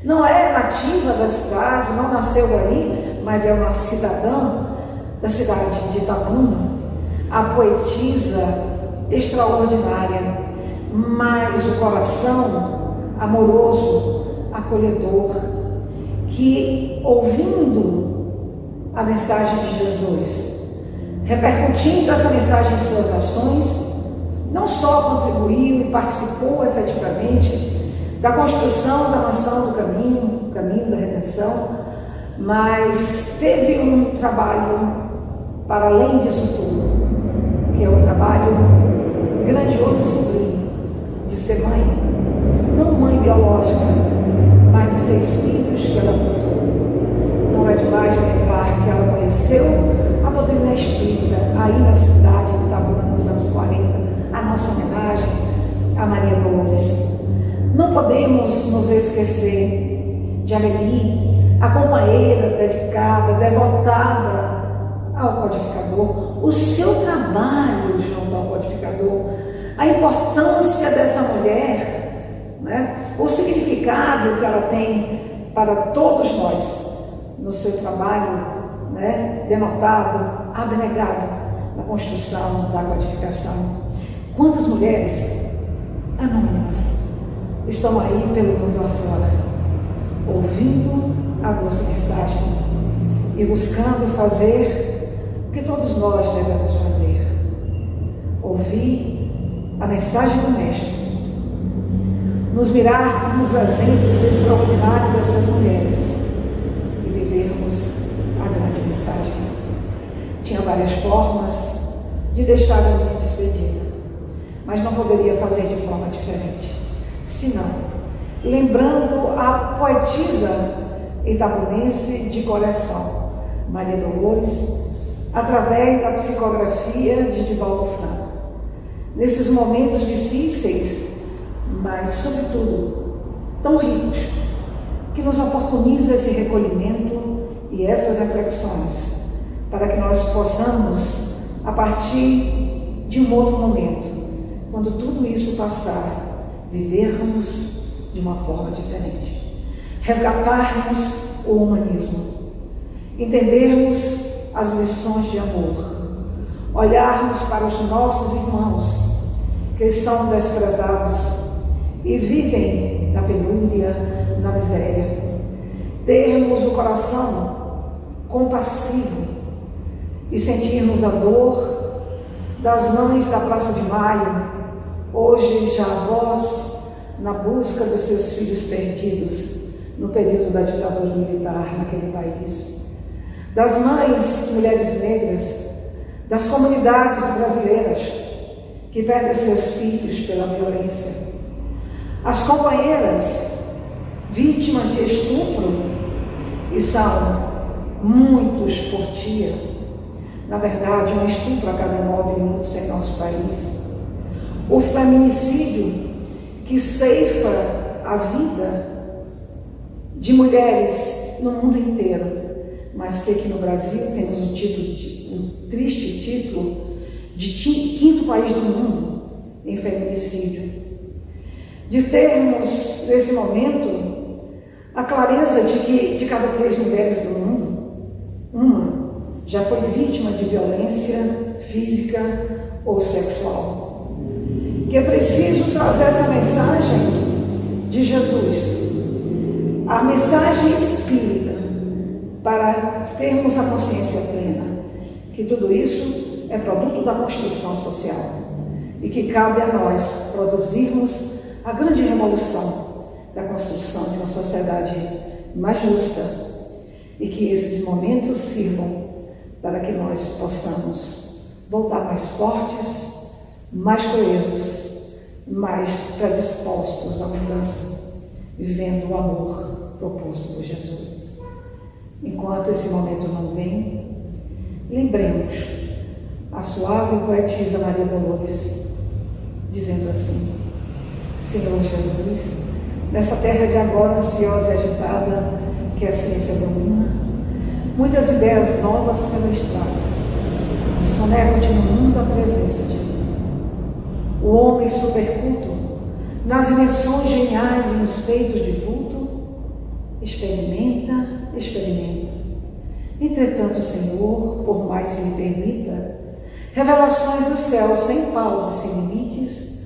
Não é nativa da cidade, não nasceu ali, mas é uma cidadã da cidade de Itabuna, a poetisa extraordinária, mas o coração amoroso, acolhedor, que ouvindo a mensagem de Jesus, repercutindo essa mensagem em suas ações, não só contribuiu e participou efetivamente da construção da mansão do caminho, o caminho da redenção, mas teve um trabalho para além disso tudo, que é o trabalho grandioso e sublime de ser mãe, não mãe biológica, mas de 6 filhos que ela adotou. Não é demais lembrar que ela conheceu a doutrina espírita aí na cidade de Itabuna nos anos 40, a nossa homenagem a Maria Dolores. Não podemos nos esquecer de Amelie, a companheira dedicada, devotada ao codificador, o seu trabalho junto ao codificador, a importância dessa mulher, né? O significado que ela tem para todos nós no seu trabalho, né? Denotado, abnegado na construção da codificação. Quantas mulheres anônimas estão aí pelo mundo afora, ouvindo a doce mensagem e buscando fazer o que todos nós devemos fazer: ouvir a mensagem do Mestre, nos mirar nos exemplos extraordinários dessas mulheres e vivermos a grande mensagem. Tinha várias formas de deixar a minha despedida, mas não poderia fazer de forma diferente, senão lembrando a poetisa itabunense de coração, Maria Dolores, através da psicografia de Divaldo Franco. Nesses momentos difíceis, mas sobretudo tão ricos, que nos oportuniza esse recolhimento e essas reflexões, para que nós possamos, a partir de um outro momento, quando tudo isso passar, vivermos de uma forma diferente, resgatarmos o humanismo, entendermos as lições de amor, olharmos para os nossos irmãos que são desprezados e vivem na penúria, na miséria, termos o coração compassivo e sentirmos a dor das mães da Praça de Maio, hoje já avós, na busca dos seus filhos perdidos no período da ditadura militar naquele país, das mães, mulheres negras, das comunidades brasileiras que perdem seus filhos pela violência, as companheiras vítimas de estupro, e são muitos por dia, na verdade um estupro a cada 9 minutos em nosso país, o feminicídio que ceifa a vida de mulheres no mundo inteiro, mas que aqui no Brasil temos o triste título de 5º país do mundo em feminicídio. De termos, nesse momento, a clareza de que de cada 3 mulheres do mundo, uma já foi vítima de violência física ou sexual. Que é preciso trazer essa mensagem de Jesus, a mensagem espírita, para termos a consciência plena que tudo isso é produto da construção social e que cabe a nós produzirmos a grande revolução da construção de uma sociedade mais justa e que esses momentos sirvam para que nós possamos voltar mais fortes, mais coesos, mais predispostos à mudança, vivendo o amor proposto por Jesus. Enquanto esse momento não vem, lembremos a suave poetisa Maria Dolores, dizendo assim: Senhor Jesus, nessa terra de agora ansiosa e agitada, que a ciência domina, muitas ideias novas pela estrada, sonegam-te no mundo a presença divina. O homem superculto, nas invenções geniais e nos peitos de vulto, experimenta. Entretanto, Senhor, por mais que lhe permita, revelações do céu sem pausa e sem limites,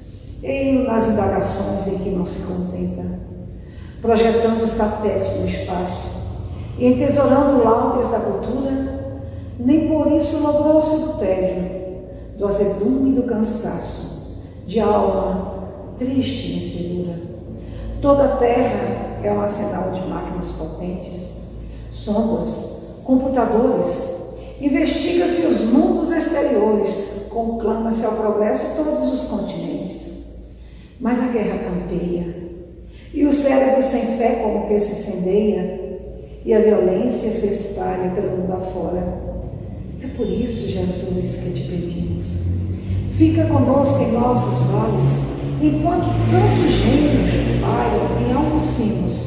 ei-lo nas indagações em que não se contenta, projetando satélite no espaço e entesourando laures da cultura, nem por isso logrou-se do tédio, do azedume e do cansaço, de alma triste e insegura. Toda a Terra é um arsenal de máquinas potentes, sondas, computadores. Investiga-se os mundos exteriores, conclama-se ao progresso todos os continentes. Mas a guerra campeia, e o cérebro sem fé como que se incendeia, e a violência se espalha pelo mundo afora. É por isso, Jesus, que te pedimos. Fica conosco em nossos vales, enquanto tantos gênios pairam em altos cimos,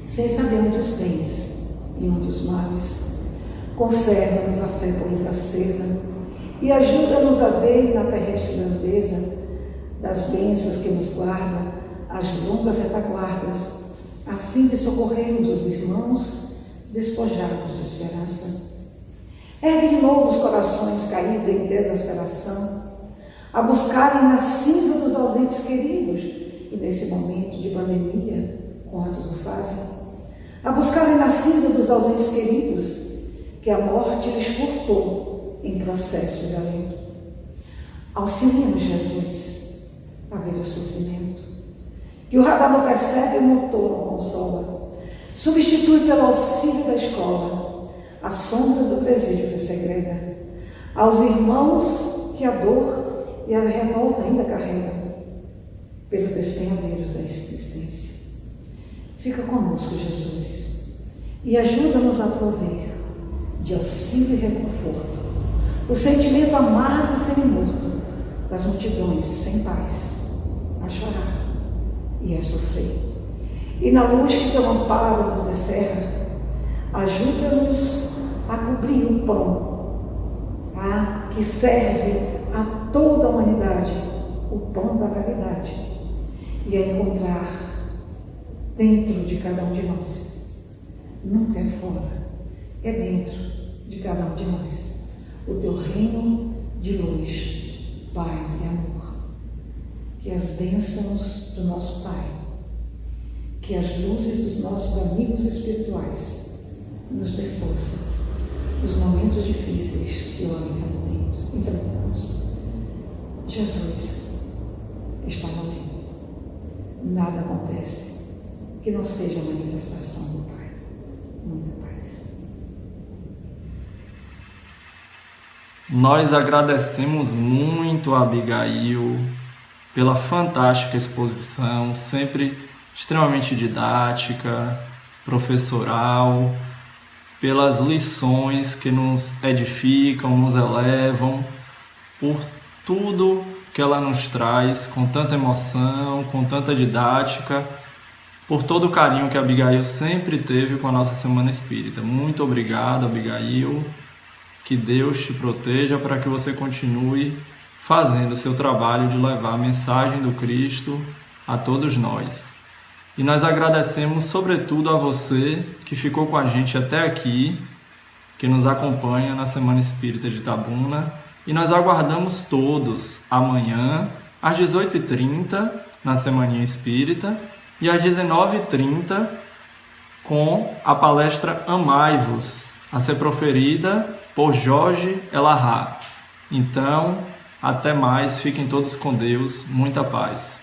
sem saber um dos bens e um dos males. Conserva-nos a fé por luz acesa e ajuda-nos a ver na terrestre grandeza das bênçãos que nos guarda as longas retaguardas, a fim de socorrermos os irmãos despojados de esperança. Ergue de novo os corações caídos em desesperação, a buscarem na cinza dos ausentes queridos, e nesse momento de pandemia, quantos o fazem, a buscarem na cinza dos ausentes queridos, que a morte lhes furtou em processo de alento. Auxilia-nos, Jesus, a ver o sofrimento, que o radar não percebe e o motor não consola. Substitui pelo auxílio da escola a sombra do presídio que segrega aos irmãos que a dor e a revolta ainda carregam pelos despenhadeiros da existência. Fica conosco, Jesus, e ajuda-nos a prover de auxílio e reconforto o sentimento amargo e semi-morto das multidões sem paz, a chorar e a sofrer. E na luz que teu amparo nos descerra, ajuda-nos a cobrir o pão, que serve a toda a humanidade, o pão da caridade, e a encontrar dentro de cada um de nós, nunca é fora, é dentro de cada um de nós, o teu reino de luz, paz e amor. Que as bênçãos do nosso Pai, que as luzes dos nossos amigos espirituais nos dê força nos momentos difíceis que hoje enfrentamos. Jesus está no meio. Nada acontece que não seja a manifestação do Pai. Muita paz. Nós agradecemos muito a Abigail pela fantástica exposição, sempre extremamente didática, professoral, pelas lições que nos edificam, nos elevam, por tudo que ela nos traz com tanta emoção, com tanta didática, por todo o carinho que a Abigail sempre teve com a nossa Semana Espírita. Muito obrigado, Abigail. Que Deus te proteja para que você continue fazendo o seu trabalho de levar a mensagem do Cristo a todos nós. E nós agradecemos sobretudo a você que ficou com a gente até aqui, que nos acompanha na Semana Espírita de Itabuna, e nós aguardamos todos amanhã às 18h30 na Semaninha Espírita e às 19h30 com a palestra Amai-vos, a ser proferida por Jorge Elahá. Então, até mais, fiquem todos com Deus, muita paz.